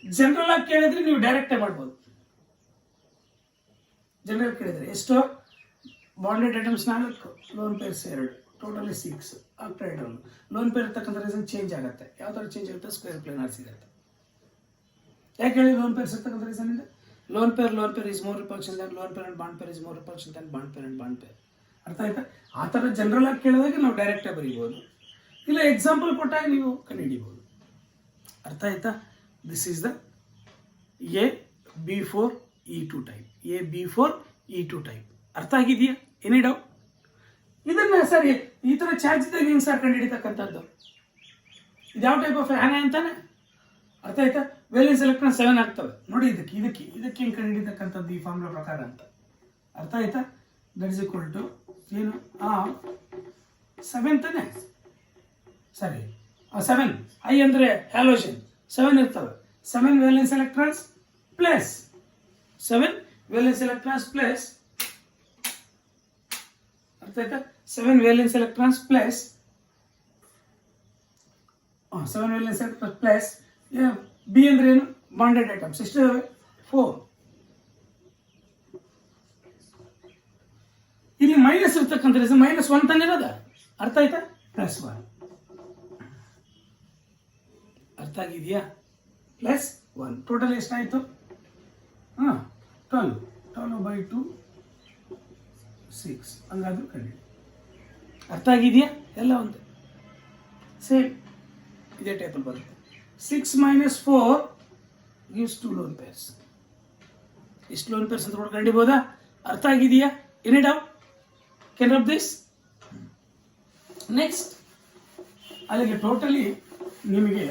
ಜನರಲ್ ಆಗಿ ಕೇಳಿದ್ರೆ ನೀವು ಡೈರೆಕ್ಟೇ ಮಾಡ್ಬೋದು. ಜನರಲ್ ಕೇಳಿದ್ರೆ ಎಷ್ಟು? Bonded atoms 4, loan pairs 2, totally 6 octahedral. Loan pair ಇರ್ತಕ್ಕಂಥ ರೀಸನ್ ಚೇಂಜ್ ಆಗುತ್ತೆ. ಯಾವ ಥರ ಚೇಂಜ್ ಆಗುತ್ತೆ? ಸ್ಕ್ವೇರ್ ಪ್ಲೇನಾರ್ ಸಿಗುತ್ತೆ. ಯಾಕೆ ಹೇಳಿ? ಲೋನ್ ಪೇರ್ಸ್ ಇರ್ತಕ್ಕಂಥ ರೀಸನ್ ಇಂದ lone pair is more repulsion than lone pair and bond pair is more repulsion than bond pair and bond pair. ಅರ್ಥ ಆಯ್ತಾ? ಆ ಥರ ಜನರಲ್ ಆಗಿ ಕೇಳಿದಾಗ ನಾವು ಡೈರೆಕ್ಟಾಗಿ ಬರೀಬೋದು, ಇಲ್ಲ ಎಕ್ಸಾಂಪಲ್ ಕೊಟ್ಟಾಗ ನೀವು ಕಂಡುಹಿಡಿಬೋದು. ಅರ್ಥ ಆಯ್ತಾ? This is the AB4E2 type. AB4E2 type. ಅರ್ಥ ಆಗಿದೆಯಾ? Any doubt? ಇದನ್ನ ಸರಿ ಈ ಥರ ಚಾರ್ಜ್ ಇದ್ದಾಗ ಹಿಂಗೆ ಸರ್ ಕಂಡುಹಿಡಿತಕ್ಕಂಥದ್ದು. ಇದು ಯಾವ ಟೈಪ್ ಆಫ್ ಆನೆ ಅಂತಾನೆ? ಅರ್ಥ ಆಯ್ತಾ? ವೇಲೆನ್ಸ್ ಎಲೆಕ್ಟ್ರಾನ್ 7 ಆಗ್ತವೆ ನೋಡಿ. ಇದಕ್ಕೆ ಹಿಂಗೆ ಕಂಡುಹಿಡಿತಕ್ಕಂಥದ್ದು ಈ ಫಾರ್ಮುಲಾ ಪ್ರಕಾರ ಅಂತ. ಅರ್ಥ ಆಯ್ತಾ? ದಟ್ ಇಸ್ ಈಕ್ವಲ್ ಟು ಏನು? 7 ತಾನೆ? ಸರಿ, 7 ಐ ಅಂದರೆ ಹ್ಯಾಲೋಜನ್ 7 ಇರ್ತವೆ. 7 valence electrons plus 7 valence electrons plus, ಅರ್ಥ ಆಯ್ತಾ? 7 valence electrons plus 7 valence electrons plus B ಅಂದ್ರೆ ಏನು? ಬಾಂಡೆಡ್ ಐಟಮ್ಸ್ ಎಷ್ಟು 4. ಇಲ್ಲಿ ಮೈನಸ್ ಇರ್ತಕ್ಕಂಥ ರೀಸನ್ -1 ತಂದಿರೋದ, ಅರ್ಥ ಆಯ್ತಾ? +1 ಅರ್ಥ ಆಗಿದೆಯಾ? +1 ಟೋಟಲ್ ಎಷ್ಟಾಯ್ತು? 12/2 6 ಹಂಗಾದ್ರೂ ಕಂಡು. ಅರ್ಥ ಆಗಿದೆಯಾ? ಎಲ್ಲ ಒಂದು ಸೇಮ್ ಇದೇ ಟೈಪಲ್ಲಿ ಬರುತ್ತೆ. 6 - 4 gives 2 lone pairs. ಎಷ್ಟು ಲೋನ್ ಪೇರ್ಸ್ ಅಂತ ಕಂಡಿಬೋದಾ? ಅರ್ಥ ಆಗಿದೆಯಾ? Any doubt? Can rub this? Next ಅಲ್ಲಿಗೆ ಟೋಟಲಿ ನಿಮಗೆ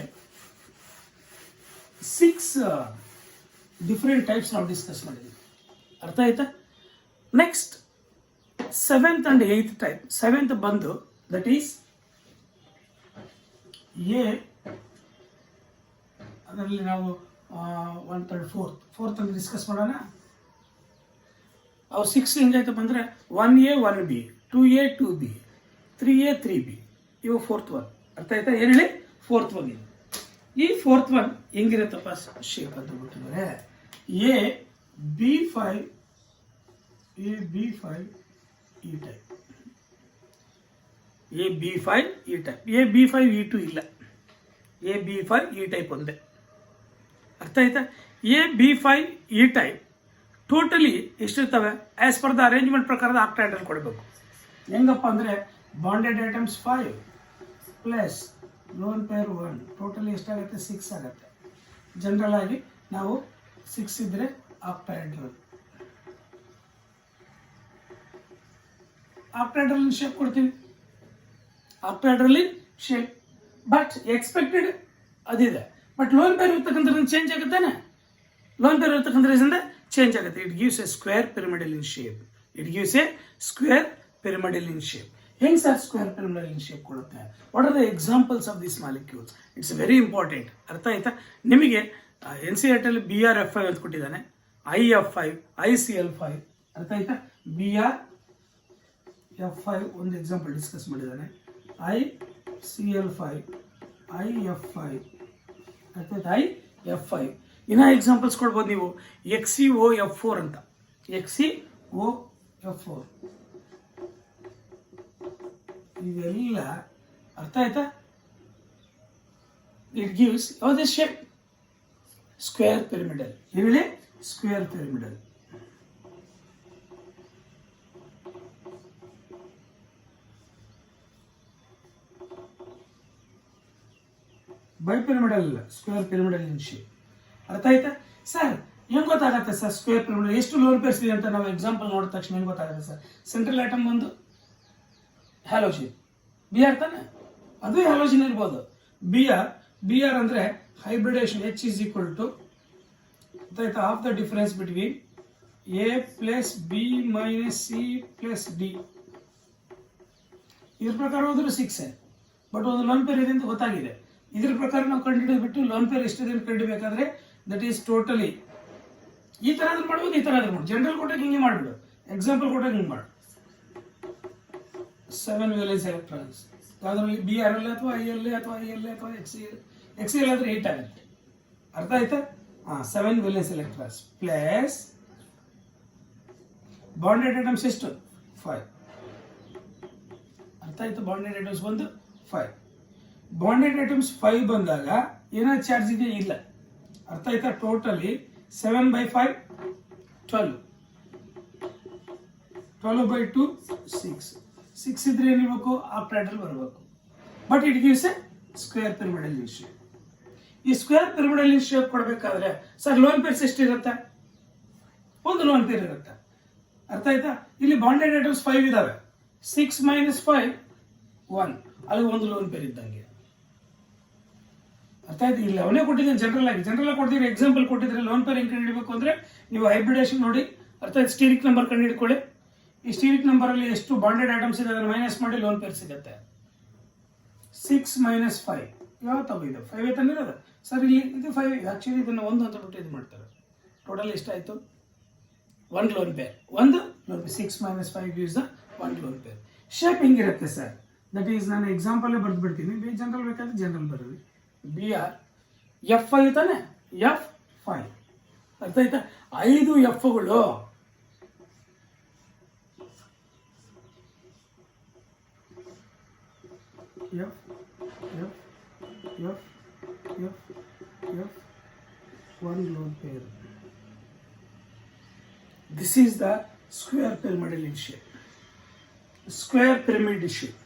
6 ಡಿಫರೆಂಟ್ ಟೈಪ್ಸ್ ನಾವು ಡಿಸ್ಕಸ್ ಮಾಡಿದ್ದೀವಿ. ಅರ್ಥ ಆಯ್ತಾ? Next 7th and 8th type. 7th ಬಂದು ದಟ್ ಈಸ್ ಎ, ಅದರಲ್ಲಿ ನಾವು 1/3 4th ಅಂತ ಡಿಸ್ಕಸ್ ಮಾಡೋಣ. ಅವು 6 ಹೆಂಗಾಯ್ತಪ್ಪ ಅಂದರೆ 1A 1B 2A 2B 3A 3B ಇವು 4th one. ಅರ್ಥ ಆಯ್ತಾ? ಏನು ಹೇಳಿ? 4th one. ಈ 4th one ಹೆಂಗಿರುತ್ತಪ್ಪ ಶೇಪ್ ಅಂತ ಬಿಟ್ಟಿದ್ದಾರೆ. AB5 ಈ ಟೈಪ್, AB5 ಈ ಟೈಪ್. AB5 E2 ಇಲ್ಲ, AB5 ಈ ಟೈಪ್ ಒಂದೇ. ಅರ್ಥ ಆಯ್ತಾ? AB5 ಈ ಟೈಪ್ ಟೋಟಲಿ ಎಷ್ಟಿರ್ತವೆ? ಆಸ್ ಪರ್ ದ ಅರೇಂಜ್ಮೆಂಟ್ ಪ್ರಕಾರದ ಆಕ್ಟೈಡಲ್ ಕೊಡಬೇಕು. ಹೆಂಗಪ್ಪ ಅಂದರೆ bonded items 5 plus lone pair 1 totally ಎಷ್ಟಾಗುತ್ತೆ? 6 ಆಗುತ್ತೆ. ಜನರಲ್ ಆಗಿ ನಾವು 6 ಇದ್ರೆ ಆಕ್ಟೈಡಲ್ ಶೇಪ್ ಕೊಡ್ತೀವಿ. ಆಕ್ಟೈಡ್ರಲ್ಲಿ ಶೇಪ್ ಬಟ್ ಎಕ್ಸ್ಪೆಕ್ಟೆಡ್ ಅದಿದೆ. ಬಟ್ ಲೋನ್ ಪೇರ್ ಇರ್ತಕ್ಕಂಥ ಚೇಂಜ್ ಆಗುತ್ತಾನೆ. ಲೋನ್ ಪೇರ್ ಇರ್ತಕ್ಕಂಥ ರೀಸನ್ ಚೇಂಜ್ ಆಗುತ್ತೆ. It gives a square pyramidal in shape. ಹೆಂಗ್ sir square pyramidal in shape ಕೊಡುತ್ತೆ? What are the examples of this molecules? It's very important. ಅರ್ಥ ಆಯ್ತಾ? ನಿಮಗೆ NCERT ಅಲ್ಲಿ BrF5 ಅಂತ ಕೊಟ್ಟಿದ್ದಾನೆ, IF5 ICl5. ಅರ್ಥ ಆಯ್ತಾ? BrF5 ಒಂದು ಎಕ್ಸಾಂಪಲ್ ಡಿಸ್ಕಸ್ ಮಾಡಿದ್ದಾನೆ, ICl5 IF5. ಅರ್ಥ ಆಯ್ತಾ? IF5 ಇನ್ನೂ ಎಕ್ಸಾಂಪಲ್ಸ್ ಕೊಡ್ಬೋದು ನೀವು. XeOF4 ಅಂತ, XeOF4 ಇವೆಲ್ಲ. ಅರ್ಥ ಆಯ್ತಾ? ಇಟ್ ಗಿವ್ಸ್ ಯಾವುದೇ ಶೇಪ್? Square pyramidal. ಹೇಳಿ, ಸ್ಕ್ವೇರ್ ಪಿರಮಿಡಲ್. ಬೈ ಪಿರಮಿಡಲ್ ಅಲ್ಲ, ಸ್ಕ್ವೇರ್ ಪಿರಮಿಡಲ್ ಇನ್ ಶೇಪ್. ಅರ್ಥ ಆಯ್ತಾ ಸರ್? ಹೆಂಗ್ ಗೊತ್ತಾಗತ್ತೆ ಸರ್ ಸ್ಕ್ವೇರ್ ಪಿರಮಿಡಲ್ ಎಷ್ಟು ಲೋನ್ ಪೇರ್ಸ್ ಇದೆ ಅಂತ? ನಾವು ಎಕ್ಸಾಂಪಲ್ ನೋಡಿದ ತಕ್ಷಣ ಹೆಂಗ್ ಗೊತ್ತಾಗುತ್ತೆ ಸರ್? ಸೆಂಟ್ರಲ್ ಆಟಮ್ ಒಂದು ಹ್ಯಾಲೋಜಿನ್, Br ತಾನೆ, ಅದು ಹ್ಯಾಲೋಜಿನ್ ಇರ್ಬೋದು. Br ಅಂದ್ರೆ hybridisation H is equal to half the difference between A plus B minus C plus D. ಇದ್ರ ಪ್ರಕಾರ ಹೋದ್ರೆ 6. ಬಟ್ ಒಂದು ಲೋನ್ ಪೇರ್ ಇದೆ ಅಂತ ಗೊತ್ತಾಗಿದೆ. ಇದ್ರ ಪ್ರಕಾರ ನಾವು ಕಂಡುಹಿಡಿದ್ಬಿಟ್ಟು ಲೋನ್ ಪೇರ್ ಎಷ್ಟಿದೆ ಅಂತ ಕಂಡುಹಿಡಬೇಕಾದ್ರೆ ದಟ್ ಈಸ್ ಟೋಟಲಿ ಈ ತರ ಆದ್ರೂ ಮಾಡ್ಬೋದು, ಈ ತರ ಆದ್ರೂ ಮಾಡ್ಬೋದು. ಜನರಲ್ ಕೊಟ್ಟಾಗ ಹಿಂಗೆ ಮಾಡ್ಬಿಡು, ಎಕ್ಸಾಂಪಲ್ ಕೊಟ್ಟಾಗ ಹಿಂಗೆ ಮಾಡು. 7 ವೇಲೆನ್ಸ್ ಎಲೆಕ್ಟ್ರಾನ್ಸ್ ಯಾವ್ದ್ರಲ್ಲಿ? Br ಅಲ್ಲಿ ಅಥವಾ IL ಅಥವಾ IL ಅಥವಾ XCl ಆದ್ರೆ 8 ಆಗುತ್ತೆ. ಅರ್ಥ ಆಯ್ತಾ? 7 valence electrons plus bonded items ಎಷ್ಟು? 5. ಅರ್ಥ ಆಯ್ತು? ಬಾಂಡೆಡ್ ಐಟಮ್ಸ್ ಬಂದು 5. ಬಾಂಡೆಡ್ ಐಟಮ್ಸ್ 5 ಬಂದಾಗ ಏನಾದ್ರು ಚಾರ್ಜ್ ಇದೆಯಾ? ಇಲ್ಲ. ಅರ್ಥ ಆಯ್ತಾ? ಟೋಟಲಿ 7/5 12, 12/2 6 ಇದ್ರೆ ಏನಿರ್ಬೇಕು? ಆಕ್ಟೈಡಲ್ ಬರಬೇಕು. But it gives a square pyramidal in shape. ಈ ಸ್ಕ್ವೇರ್ ಪಿರಮಿಡಲ್ ಇನ್ ಶೇಪ್ ಕೊಡಬೇಕಾದ್ರೆ ಸರ್ ಲೋನ್ ಪೇರ್ಸ್ ಎಷ್ಟಿರುತ್ತೆ? ಒಂದು ಲೋನ್ ಪೇರ್ ಇರುತ್ತೆ. ಅರ್ಥ ಆಯ್ತಾ? ಇಲ್ಲಿ ಬಾಂಡೆಡ್ ಐಟಮ್ಸ್ 5 ಇದಾವೆ. 6 - 5 1, ಅಲ್ಲಿ ಒಂದು ಲೋನ್ ಪೇರ್ ಇದ್ದಂಗೆ. ಅರ್ಥ ಆಯ್ತು? ಇಲ್ಲಿ ಅವನೇ ಕೊಟ್ಟಿದ್ದೀನಿ ಜನರಲ್ ಆಗಿ ಕೊಟ್ಟಿದ್ರೆ ಎಕ್ಸಾಂಪಲ್ ಕೊಟ್ಟಿದ್ರೆ ಲೋನ್ ಪೇರ್ ಹೆಂಗೆ ಕಂಡುಹಿಡಬೇಕು ಅಂದ್ರೆ ನೀವು ಹೈಬ್ರಿಡೇಷನ್ ನೋಡಿ. ಅರ್ಥ ಆಯ್ತು? ಸ್ಟೀರಿಕ್ ನಂಬರ್ ಕಂಡುಹಿಡ್ಕೊಳ್ಳಿ. ಈ ಸ್ಟೀರಿಕ್ ನಂಬರ್ ಅಲ್ಲಿ ಎಷ್ಟು ಬಾಂಡೆಡ್ ಐಟಮ್ಸ್ ಇದೆ ಅದನ್ನು ಮೈನಸ್ ಮಾಡಿ ಲೋನ್ ಪೇರ್ ಸಿಗುತ್ತೆ. 6 - 5 ಯಾವತ್ತವು ಇದೆ? 5 ತಂದಿರೋದು ಸರ್. ಇಲ್ಲಿ ಇದು 5. ಆಕ್ಚುಲಿ ಇದನ್ನು 1 ಅಂತ ಬಿಟ್ಟು ಇದು ಮಾಡ್ತಾರೆ. ಟೋಟಲ್ ಎಷ್ಟಾಯ್ತು? 1 lone pair. 1 lone pair. 6 - 5 gives the 1 lone pair. Shape ಹಿಂಗಿರುತ್ತೆ ಸರ್. ದಟ್ ಈಸ್ ನಾನು ಎಕ್ಸಾಂಪಲ್ ಬರೆದು ಬಿಡ್ತೀನಿ. ಜನರಲ್ ಬೇಕಾದ್ರೆ ಜನರಲ್ ಬರೋದು. Br F5 ತಾನೆ, F5 5. ಅರ್ಥ ಆಯ್ತಾ? 5 ಎಫ್ಗಳು F F F F F 1 lone pair. This is the square pyramidal in shape. Square pyramid shape.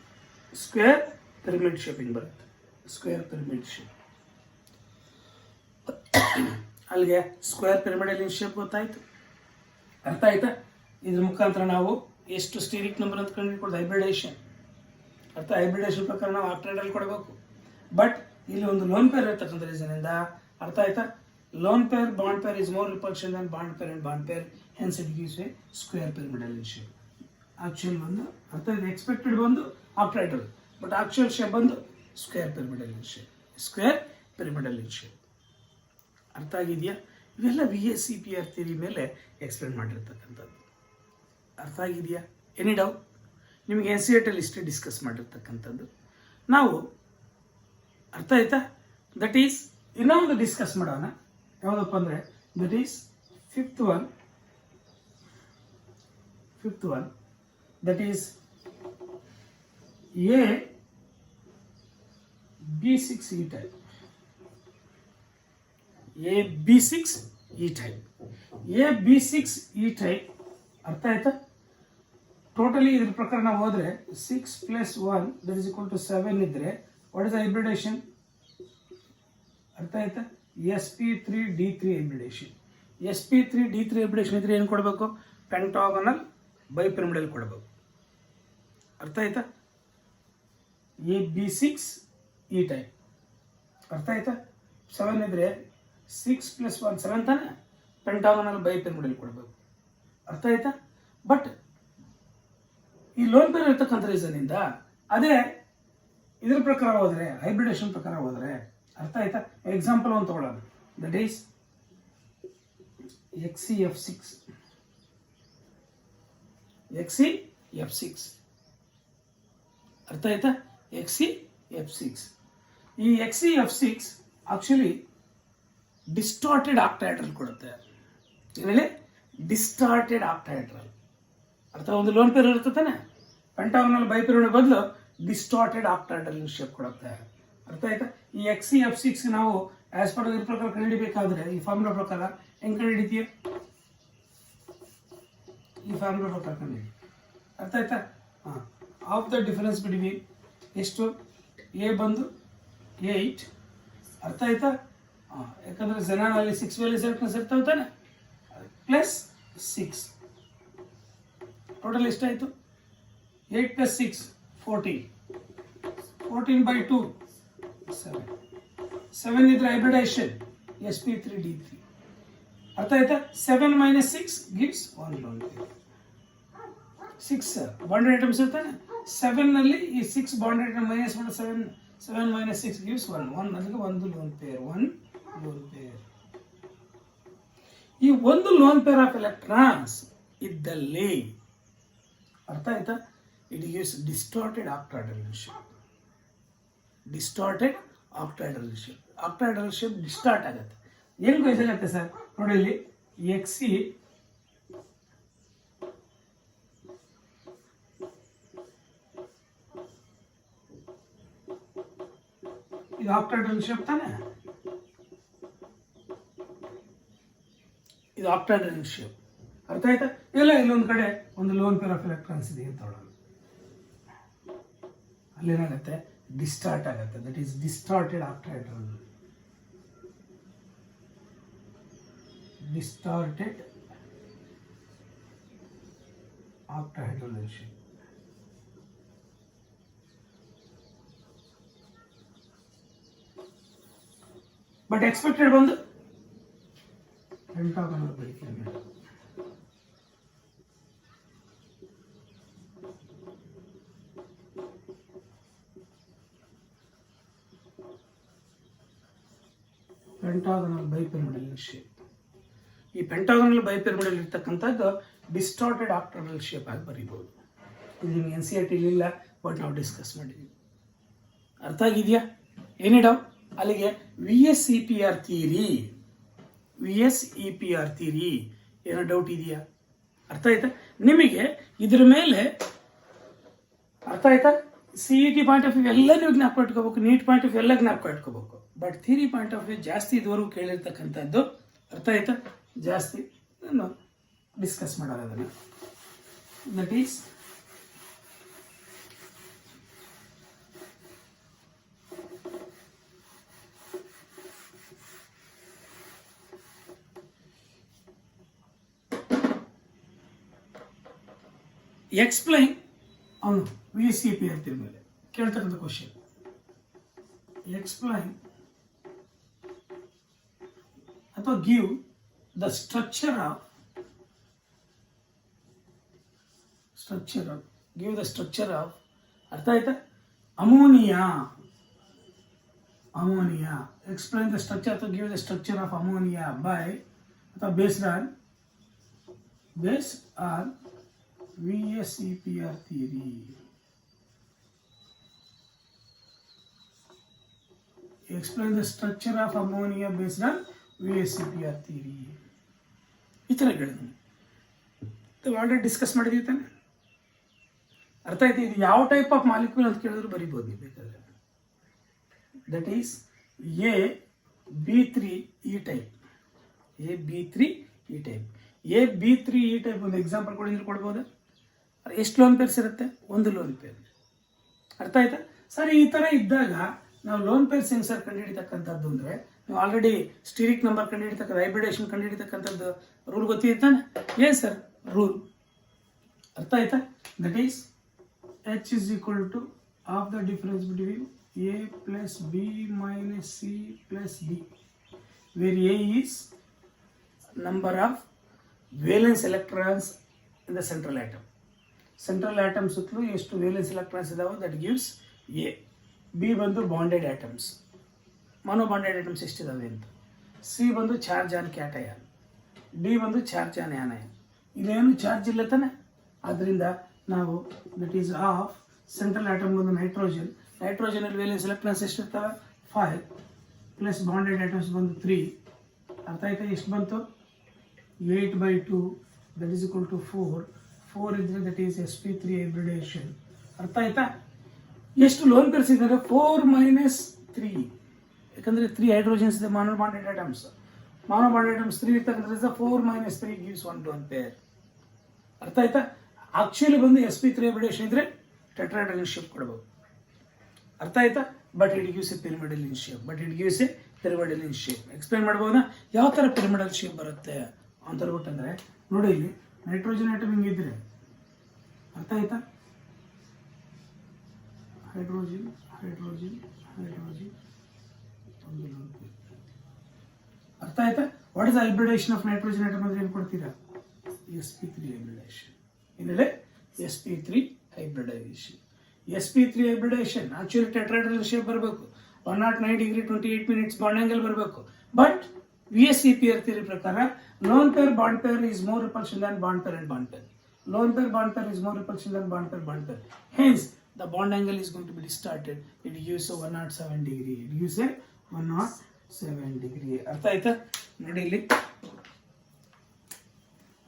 Square pyramid shape in ಬರುತ್ತೆ. Square pyramid shape. ಅಲ್ಲಿಗೆ ಸ್ಕ್ವೇರ್ ಪಿರಮಿಡಲ್ ಇನ್ ಶೇಪ್ ಗೊತ್ತಾಯ್ತು. ಅರ್ಥ ಆಯ್ತಾ? ಇದ್ರ ಮುಖಾಂತರ ನಾವು ಎಷ್ಟು ಸ್ಟೀರಿಕ್ ನಂಬರ್ ಅಂತ ಕಂಡುಹಿಡ್ಕೊಳ್ದು ಹೈಬ್ರಿಡೇಷನ್. ಅರ್ಥ? ಹೈಬ್ರಿಡೇಷನ್ ಪ್ರಕಾರ ನಾವು ಆಕ್ಟೈಡಲ್ ಕೊಡಬೇಕು. ಬಟ್ ಇಲ್ಲಿ ಒಂದು ಲೋನ್ ಪೇರ್ ಇರ್ತಕ್ಕಂಥ ರೀಸನಿಂದ ಅರ್ಥ ಆಯ್ತಾ? Lone pair bond pair is more repulsion than bond pair and bond pair, hence it gives a square pyramidal in shape. Actual ಬಂದು ಅರ್ಥ ಇದೆ, ಎಕ್ಸ್ಪೆಕ್ಟೆಡ್ ಬಂದು ಆಕ್ಟೈಡಲ್, ಬಟ್ ಆಕ್ಚುಯಲ್ ಶೇಪ್ ಬಂದು square pyramidal in shape. Square pyramidal in shape. ಅರ್ಥ ಆಗಿದೆಯಾ? ಇವೆಲ್ಲ VSEPR theory ಮೇಲೆ explain ಮಾಡಿರ್ತಕ್ಕಂಥದ್ದು. ಅರ್ಥ ಆಗಿದೆಯಾ? Any doubt? ನಿಮಗೆ NCERT ಇಷ್ಟೇ ಡಿಸ್ಕಸ್ ಮಾಡಿರ್ತಕ್ಕಂಥದ್ದು. ನಾವು ಅರ್ಥ ಆಯ್ತಾ? ದಟ್ ಈಸ್ ಇನ್ನೊಂದು ಡಿಸ್ಕಸ್ ಮಾಡೋಣ. ಯಾವುದಪ್ಪ ಅಂದರೆ that is fifth one that is AB6 E type. AB6 E type. AB6 E type ಅರ್ಥ ಆಯ್ತಾ? ಟೋಟಲಿ ಇದ್ರ ಪ್ರಕಾರ ನಾವು ಹೋದ್ರೆ 6 + 1 ದಟ್ ಇಸ್ ಈಕ್ವಲ್ ಟು 7 ಇದ್ರೆ ವಾಟ್ ಇಸ್ ಹೈಬ್ರಿಡೇಷನ್? ಅರ್ಥ ಆಯ್ತಾ? sp3d3 hybridisation. sp3d3 ಹೈಬ್ರಿಡೇಷನ್ ಇದ್ರೆ ಏನು ಕೊಡಬೇಕು? ಪೆಂಟಾಗನಲ್ ಬೈಪಿರಮಿಡಲ್ ಕೊಡಬೇಕು. ಅರ್ಥ ಆಯ್ತಾ? AB6 E type. ಅರ್ಥ ಆಯ್ತಾ? 7 ಇದ್ರೆ 6 + 1 7 ತಾನೆ, ಪೆಂಟಾಗನಲ್ ಬೈಪಿರಮಿಡಲ್ ಕೊಡಬೇಕು. ಅರ್ಥ ಆಯ್ತಾ? ಬಟ್ ಈ ಲೋನ್ ಪೇರ್ ಇರ್ತಕ್ಕಂಥ ರೀಸನಿಂದ ಅದೇ ಇದ್ರ ಪ್ರಕಾರ ಹೋದ್ರೆ, ಹೈಬ್ರಿಡೇಷನ್ ಪ್ರಕಾರ ಹೋದ್ರೆ ಅರ್ಥ ಆಯ್ತಾ? ಎಕ್ಸಾಂಪಲ್ ಒಂದು ತಗೊಳ್ಳೋಣ. That is XeF6. XeF6 ಅರ್ಥ ಆಯ್ತಾ? XeF6. ಈ XeF6 ಆಕ್ಚುಲಿ ಡಿಸ್ಟಾರ್ಟೆಡ್ ಆಕ್ಟೈಡ್ರಲ್ ಕೊಡುತ್ತೆ. ಏನೇಳಿ? ಡಿಸ್ಟಾರ್ಟೆಡ್ ಆಕ್ಟೈಡ್ರಲ್. ಅರ್ಥ? ಒಂದು ಲೋನ್ ಪೇರ್ ಇರುತ್ತೆ ತಾನೆ, ಪೆಂಟಾಗನಲ್ ಬೈಪಿರಮಿಡಲ್ ಬದಲು ಡಿಸ್ಟಾರ್ಟೆಡ್ ಆಕ್ಟೈಡ್ರಲ್ ಶೇಪ್ ಕೊಡುತ್ತೆ. ಅರ್ಥ ಆಯ್ತಾ? ಈ XeF6 ನಾವು ಆಸ್ ಪರ್ ಇದ್ರ ಪ್ರಕಾರ ಕಂಡುಹಿಡಿಬೇಕಾದ್ರೆ ಈ ಫಾರ್ಮುಲಾ ಪ್ರಕಾರ ಹೆಂಗೆ ಕಂಡುಹಿಡಿತೀಯ? ಈ ಫಾರ್ಮುಲಾ ಪ್ರಕಾರ ಕಂಡುಹಿಡಿ. ಅರ್ಥ ಆಯ್ತಾ? ಹಾಂ, ಆಫ್ ದ ಡಿಫರೆನ್ಸ್ ಬಿಟ್ವೀನ್ ಎಷ್ಟು? ಎ ಬಂದು 8. ಅರ್ಥ ಆಯ್ತಾ? ಹಾಂ, ಯಾಕಂದರೆ ಝೆನಾನಲ್ಲಿ 6 ವ್ಯಾಲ್ಯೂಸ್ ಇರ್ತಾವೆ ತಾನೆ, ಪ್ಲಸ್ 6 ಟೋಟಲ್ ಎಷ್ಟಾಯಿತು? 8 + 6 14. 14/2 7. 7 ಇದ್ರೆ ಹೈಬ್ರಿಡೇಷನ್ sp3d3. ಅರ್ಥ ಆಯ್ತಾ? 7 - 6 gives 1 lone pair. 6 bonded items ಇರ್ತಾನೆ, 7 ನಲ್ಲಿ ಈ 6 ಬಾಂಡೆಡ್ ಐಟಮ್ ಮೈನಸ್ ಮಾಡಿ 7 - 6 gives 1. 1 ಅಲ್ಲಿಗೆ 1 lone pair. 1 lone pair. ಈ ಒಂದು ಲೋನ್ ಪೇರ್ ಆಫ್ ಎಲೆಕ್ಟ್ರಾನ್ಸ್ ಇದ್ದಲ್ಲಿ ಅರ್ಥ ಆಯ್ತಾ? It gives distorted octahedral shape. Distorted octahedral shape. Octahedral shape distort ಆಗುತ್ತೆ. ಏನು ಗೊತ್ತಾಗುತ್ತೆ ಸರ್? ನೋಡಿ ಇಲ್ಲಿ Xe ಇದು ಆಕ್ಟೈಡಲ್ ಶೇಪ್ ತಾನೆ, ಇದು ಆಕ್ಟೈಡಲ್ ಶೇಪ್. ಅರ್ಥ ಆಯ್ತಾ? ಇಲ್ಲ ಇಲ್ಲೊಂದು ಕಡೆ ಒಂದು ಲೋನ್ ಪೇರ್ ಆಫ್ ಎಲೆಕ್ಟ್ರಾನ್ಸ್ ಇದೆ ಅಂತ ಹೇಳೋಣ. ಅಲ್ಲೇನಾಗುತ್ತೆ? ಡಿಸ್ಟಾರ್ಟ್ ಆಗುತ್ತೆ. That is distorted octahedral. Distorted octahedral shape. But expected ಬಂದು ಪೆಂಟಾಗನಲ್ ಬೈಪಿರಮಿಡಲ್. ಪೆಂಟಾಗನಲ್ ಬೈಪಿರಮಿಡಲ್ ಶೇಪ್. ಈ ಪೆಂಟಾಗನಲ್ ಬೈಪಿರಮಿಡಲ್ ಇರ್ತಕ್ಕಂಥದ್ದು ಡಿಸ್ಟಾರ್ಟೆಡ್ ಆಕ್ಟೈಡಲ್ ಶೇಪ್ ಆಗಿ ಬರೀಬಹುದು. ಇದು ನಿಮ್ಗೆ NCERT ಇಲ್ಲ, ಬಟ್ ನಾವು ಡಿಸ್ಕಸ್ ಮಾಡಿದ್ದೀವಿ. ಅರ್ಥ ಆಗಿದೆಯಾ? ಏನೇ ಡೌಟ್? ಅಲ್ಲಿಗೆ VSEPR ಥಿಯರಿ VSEPR ಥಿಯರಿ. ಏನೋ ಡೌಟ್ ಇದೆಯಾ? ಅರ್ಥ ಆಯ್ತಾ ನಿಮಗೆ? ಇದ್ರ ಮೇಲೆ ಅರ್ಥ ಆಯ್ತಾ? CET ಪಾಯಿಂಟ್ ಆಫ್ ವ್ಯೂ ಎಲ್ಲ ನೀವು ಜ್ಞಾಪಕ ಇಟ್ಕೋಬೇಕು, ನೀಟ್ ಪಾಯಿಂಟ್ ಆಫ್ ವ್ಯೂ ಎಲ್ಲ ಜ್ಞಾಪಕ ಇಟ್ಕೋಬೇಕು. But theory point of view ಜಾಸ್ತಿ ಇದುವರೆಗೂ ಕೇಳಿರ್ತಕ್ಕಂಥದ್ದು. ಅರ್ಥ ಆಯ್ತಾ? ಜಾಸ್ತಿ ನಾನು ಡಿಸ್ಕಸ್ ಮಾಡೋದು ಅದನ್ನು. ದಟ್ ಈಸ್ ಎಕ್ಸ್ಪ್ಲೈನ್ ಅವನು VSEPR ಥಿಯರಿ ಮೇಲೆ ಕೇಳ್ತಕ್ಕಂಥ ಕ್ವಶನ್. ಎಕ್ಸ್ಪ್ಲೈನ್ ಅಥವಾ ಗಿವ್ ದ ಸ್ಟ್ರಕ್ಚರ್ ಆಫ್ ಅರ್ಥ ಆಯ್ತಾ? ಅಮೋನಿಯಾ. ಎಕ್ಸ್ಪ್ಲೈನ್ ದ ಸ್ಟ್ರಕ್ಚರ್ ಅಥವಾ give the structure of ammonia by ಅಥವಾ based on VSEPR theory. Explain the structure of ammonia based on VSEPR theory. ಈ ಥರ ಹೇಳಿದ್ದೀನಿ. ಆಲ್ರೆಡಿ ಡಿಸ್ಕಸ್ ಮಾಡಿದೀವಿ ತಾನೆ? ಅರ್ಥ ಆಯ್ತು? ಇದು ಯಾವ ಟೈಪ್ ಆಫ್ ಮಾಲಿಕ್ಯೂಲ್ ಅಂತ ಕೇಳಿದ್ರು ಬರಿಬೋದು ಬೇಕಾದ್ರೆ. That is AB3E type. AB3E type. AB3E type ಒಂದು ಎಕ್ಸಾಂಪಲ್ ಕೊಡ್ಬೋದಾ? ಎಷ್ಟು ಲೋನ್ ಪೇರ್ಸ್ ಇರುತ್ತೆ? ಒಂದು ಲೋನ್ ಪೇರ್. ಅರ್ಥ ಆಯ್ತಾ? ಸರಿ, ಈ ಥರ ಇದ್ದಾಗ ನಾವು ಲೋನ್ ಪೇರ್ಸ್ ಹೆಂಗೆ ಸರ್ ಕಂಡುಹಿಡಿತಕ್ಕಂಥದ್ದು ಅಂದರೆ, ನೀವು ಆಲ್ರೆಡಿ ಸ್ಟೀರಿಕ್ ನಂಬರ್ ಕಂಡುಹಿಡಿತಕ್ಕಂಥ ಹೈಬ್ರಿಡೇಷನ್ ಕಂಡುಹಿಡಿತಕ್ಕಂಥದ್ದು ರೂಲ್ ಗೊತ್ತಿರ್ತಾನೆ? ಏನು ಸರ್ ರೂಲ್? ಅರ್ಥ ಆಯ್ತಾ? That is H is equal to half the difference between A plus B minus C plus D, where A is number of valence electrons in the central atom. Central atom ಸುತ್ತಲೂ ಎಷ್ಟು valence electrons ಇದಾವೆ, that gives A. B ಬಂದು bonded atoms, mono bonded atoms ಎಷ್ಟಿದಾವೆ ಅಂತ. C ಬಂದು charge on cation. D ಬಂದು charge on anion. ಇಲ್ಲೇನು charge ಇಲ್ಲ ತಾನೆ, ಆದ್ದರಿಂದ ನಾವು that is of central atom ಬಂದು ನೈಟ್ರೋಜನ್. ನೈಟ್ರೋಜನಲ್ಲಿ ವೇಲೆನ್ಸ್ ಎಲೆಕ್ಟ್ರಾನ್ಸ್ ಎಷ್ಟಿರ್ತವೆ? 5 ಪ್ಲಸ್ ಬಾಂಡೆಡ್ ಆಟಮ್ಸ್ ಬಂದು 3. ಅರ್ಥ ಆಯ್ತಾ? ಎಷ್ಟು ಬಂತು? 8/2 ದಟ್ ಈಸ್ ಈಕ್ವಲ್ ಟು 4 ಇದ್ರೆ ದಟ್ ಈಸ್ sp3 ಹೈಬ್ರಿಡೇಷನ್. ಅರ್ಥ ಆಯ್ತಾ? ಎಷ್ಟು ಲೋನ್ ಪೇರ್ಸ್ ಇದ್ದಾರೆ? 4 - 3. ಯಾಕಂದ್ರೆ 3 ಹೈಡ್ರೋಜನ್ಸ್ ಇದೆ, ಮೊನೋ ಬಾಂಡೆಡ್ ಆಟಮ್ಸ್ 3 ಇರ್ತಕ್ಕಂಥ 4 - 3 ಗಿವ್ಸ್ 1 ಲೋನ್ ಪೇರ್. ಅರ್ಥ ಆಯ್ತಾ? ಆಕ್ಚುಲಿ ಬಂದು sp3 ಹೈಬ್ರಿಡೇಷನ್ ಇದ್ರೆ ಟೆಟ್ರಾಹೆಡ್ರಲ್ ಶೇಪ್ ಕೊಡಬಹುದು. ಅರ್ಥ ಆಯ್ತಾ? But it gives A pyramidal in shape. Explain ಮಾಡ್ಬೋದಾ ಯಾವ ಥರ ಪಿರಮಿಡಲ್ ಶೇಪ್ ಬರುತ್ತೆ ಅಂತ ಹೇಳ್ಬಿಟ್ಟಂದ್ರೆ, ನೋಡಿ ಇಲ್ಲಿ ನೈಟ್ರೋಜನ್ ಆಟಮ್ ಹಿಂಗಿದ್ರೆ, ಅರ್ಥ ಆಯ್ತಾ? ಹೈಡ್ರೋಜನ್ ಅರ್ಥ ಆಯ್ತಾ? What is hybridisation of nitrogen atom ಅಂದ್ರೆ ಏನು ಕೊಡ್ತೀರಾ? sp3 hybridisation. ಇನ್ನೇ sp3 hybridisation. sp3 hybridisation actually tetrahedral shape ಬರಬೇಕು, 109 ಡಿಗ್ರಿ 28 ಮಿನಿಟ್ಸ್ ಬಾಂಡ್ ಆಂಗಲ್ ಬರಬೇಕು. ಬಟ್ VSEPR theory ಪ್ರಕಾರ lone pair bond pair is more repulsion than bond pair and bond pair. Lone pair bond pair is more repulsion than bond pair. Hence, the bond angle is going to be distorted. It gives a 107 degree. ಅರ್ಥ ಆಯ್ತಾ? ನೋಡಿ ಇಲ್ಲಿ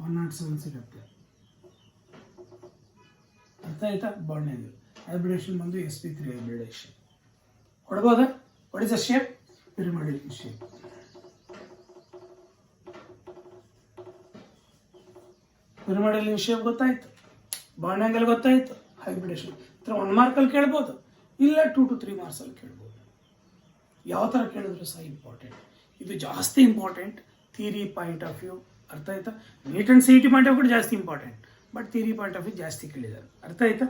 107 ಸಿಗುತ್ತೆ. ಅರ್ಥ ಆಯ್ತಾ? Bond angle hybridisation ಬಂದು sp3 hybridisation ಕೊಡ್ಬೋದಾ? What is the shape? Pyramidal shape. Pyramidal shape ಗೊತ್ತಾಯ್ತು, ಬಾಂಡ್ ಆಂಗಲ್ ಗೊತ್ತಾಯ್ತು, ಹೈಬ್ರಿಡೇಷನ್ 1 ಮಾರ್ಕಲ್ಲಿ ಕೇಳ್ಬೋದು, ಇಲ್ಲ 2 to 3 ಮಾರ್ಕ್ಸಲ್ಲಿ ಕೇಳ್ಬೋದು. ಯಾವ ಥರ ಕೇಳಿದ್ರು ಸಹ ಇಂಪಾರ್ಟೆಂಟ್. ಇದು ಜಾಸ್ತಿ important theory point of view. ಅರ್ಥ ಆಯ್ತಾ? NEET and CET point of view ಜಾಸ್ತಿ important, but theory point of view ಜಾಸ್ತಿ ಕೇಳಿದ್ದಾರೆ. ಅರ್ಥ ಆಯ್ತಾ?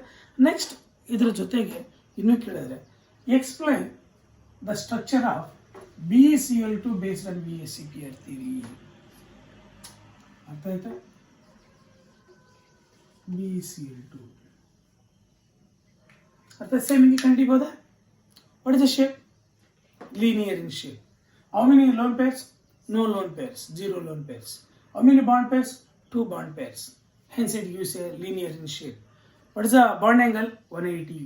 ನೆಕ್ಸ್ಟ್ ಇದ್ರ ಜೊತೆಗೆ ಇನ್ನೂ ಕೇಳಿದ್ರೆ, explain the structure of BeCl2 based on VSEPR theory. ಅರ್ಥ ಆಯ್ತಾ? BeCl2 ಅರ್ಥ ಸೇಮ್ ಹಿಂಗೆ ಕಂಡಿಬೋದಾ? What is the shape? Linear in shape. How many lone pairs? No lone pairs, 0 lone pairs. How many bond pairs? 2 bond pairs. Hence it gives a linear in shape. What is the bond angle? 180.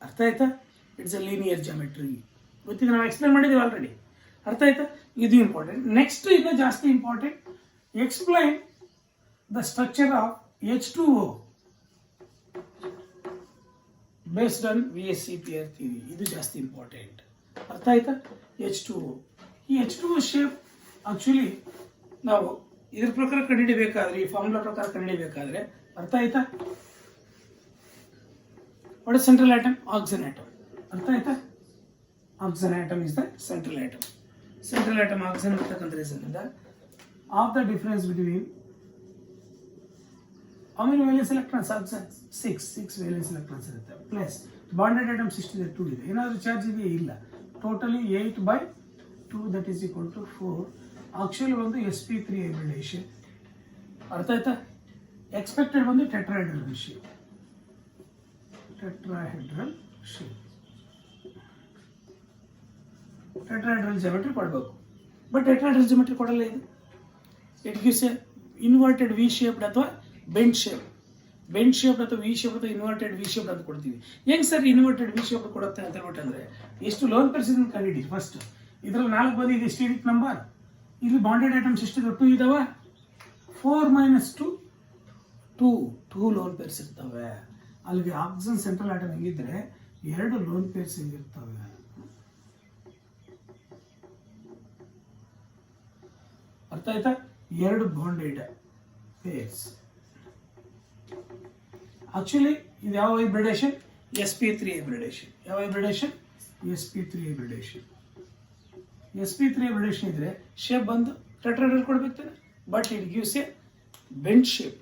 ಅರ್ಥ ಆಯ್ತಾ? It's a linear geometry. ಗೊತ್ತಿದೆ, ನಾವು explain ಮಾಡಿದ್ದೀವಿ already. ಅರ್ಥ ಆಯ್ತಾ? ಇದು important. Next ಇನ್ನೂ ಜಾಸ್ತಿ important, explain the structure of H2O based on VSEPR theory. ಇದು ಜಾಸ್ತಿ ಇಂಪಾರ್ಟೆಂಟ್. ಅರ್ಥ ಆಯ್ತಾ? H2O, ಈ H2O ಶೇಪ್ ಆಕ್ಚುಲಿ ನಾವು ಇದ್ರ ಪ್ರಕಾರ ಕಂಡುಹಿಡಿಬೇಕಾದ್ರೆ, ಈ ಫಾರ್ಮುಲಾ ಪ್ರಕಾರ ಕಂಡುಹಿಡಿಬೇಕಾದ್ರೆ, ಅರ್ಥ ಆಯ್ತಾ? What is central atom? Oxygen atom. ಅರ್ಥ ಆಯ್ತಾ? Oxygen atom is the central atom. Central atom oxygen ಇರ್ತಕ್ಕಂಥ ರೀಸನ್ನಿಂದ of the difference between how many valence electrons? Six valence electrons ಇರುತ್ತೆ. ಪ್ಲಸ್ ಬಾಂಡೆಡ್ ಆಟಮ್ 62 ಇದೆ. ಏನಾದರೂ ಚಾರ್ಜ್ ಇದೆಯಾ? ಇಲ್ಲ. Totally 8/2 that is equal to 4. Actually ಒಂದು sp3 ಹೈಬ್ರಿಡೇಷನ್. ಅರ್ಥ ಆಯ್ತಾ? ಎಕ್ಸ್ಪೆಕ್ಟೆಡ್ ಒಂದು ಟೆಟ್ರಾಹೆಡ್ರಲ್ ಶೇಪ್. ಟೆಟ್ರಾಹೆಡ್ರಲ್ ಜಿಯೋಮೆಟ್ರಿ ಕೊಡಬೇಕು. ಬಟ್ ಟೆಟ್ರಾಹೆಡ್ರಲ್ ಜಿಯೋಮೆಟ್ರಿ ಕೊಡಲ್ಲ ಇದು. It gives a inverted V shaped ಅಥವಾ ಬೆಂಡ್ ಶೇಪ್ ಅಥವಾ ವಿ ಶೇಪ್ ಅಥವಾ ಇನ್ವರ್ಟೆಡ್ ವಿ ಶೇಪ್ ಅಂತ ಕೊಡ್ತೀವಿ. ಹೆಂಗ್ ಸರ್ ಇನ್ವರ್ಟೆಡ್ ವಿ ಶೇಪ್ ಕೊಡುತ್ತೆ ಅಂತ ಹೇಳ್ಬಿಟ್ಟಂದ್ರೆ, ಎಷ್ಟು ಲೋನ್ ಪೇರ್ಸ್ ಇದನ್ನು ಕಂಡಿಡಿ. ಫಸ್ಟ್ ಇದ್ರಲ್ಲಿ 4 ಬದಿ ಇದೆ ಸ್ಟೇಟಿಕ್ ನಂಬರ್. ಇಲ್ಲಿ ಬಾಂಡೆಡ್ ಐಟಮ್ಸ್ ಎಷ್ಟಿದೆ? 2 ಇದಾವ. 4 - 2 ಲೋನ್ ಪೇರ್ಸ್ ಇರ್ತವೆ. ಅಲ್ಲಿಗೆ ಆಕ್ಸಿಜನ್ ಸೆಂಟ್ರಲ್ ಆಟಮ್ ಹೆಂಗಿದ್ರೆ 2 ಲೋನ್ ಪೇರ್ಸ್ ಹೆಂಗಿರ್ತವೆ. ಅರ್ಥ ಆಯ್ತಾ? 2 ಬಾಂಡೆಡ್ ಪೇರ್ಸ್. ಆಕ್ಚುಲಿ ಇದು ಯಾವ ಹೈಬ್ರಿಡೇಷನ್? sp3 hybridization. ಯಾವ hybridization? sp3 hybridization. sp3 hybridization ಇದ್ರೆ ಶೇಪ್ ಬಂದು ಟೆಟ್ರಾಹೆಡ್ರಲ್ ಕೊಡ್ಬೇಕು, but it gives a bend shape.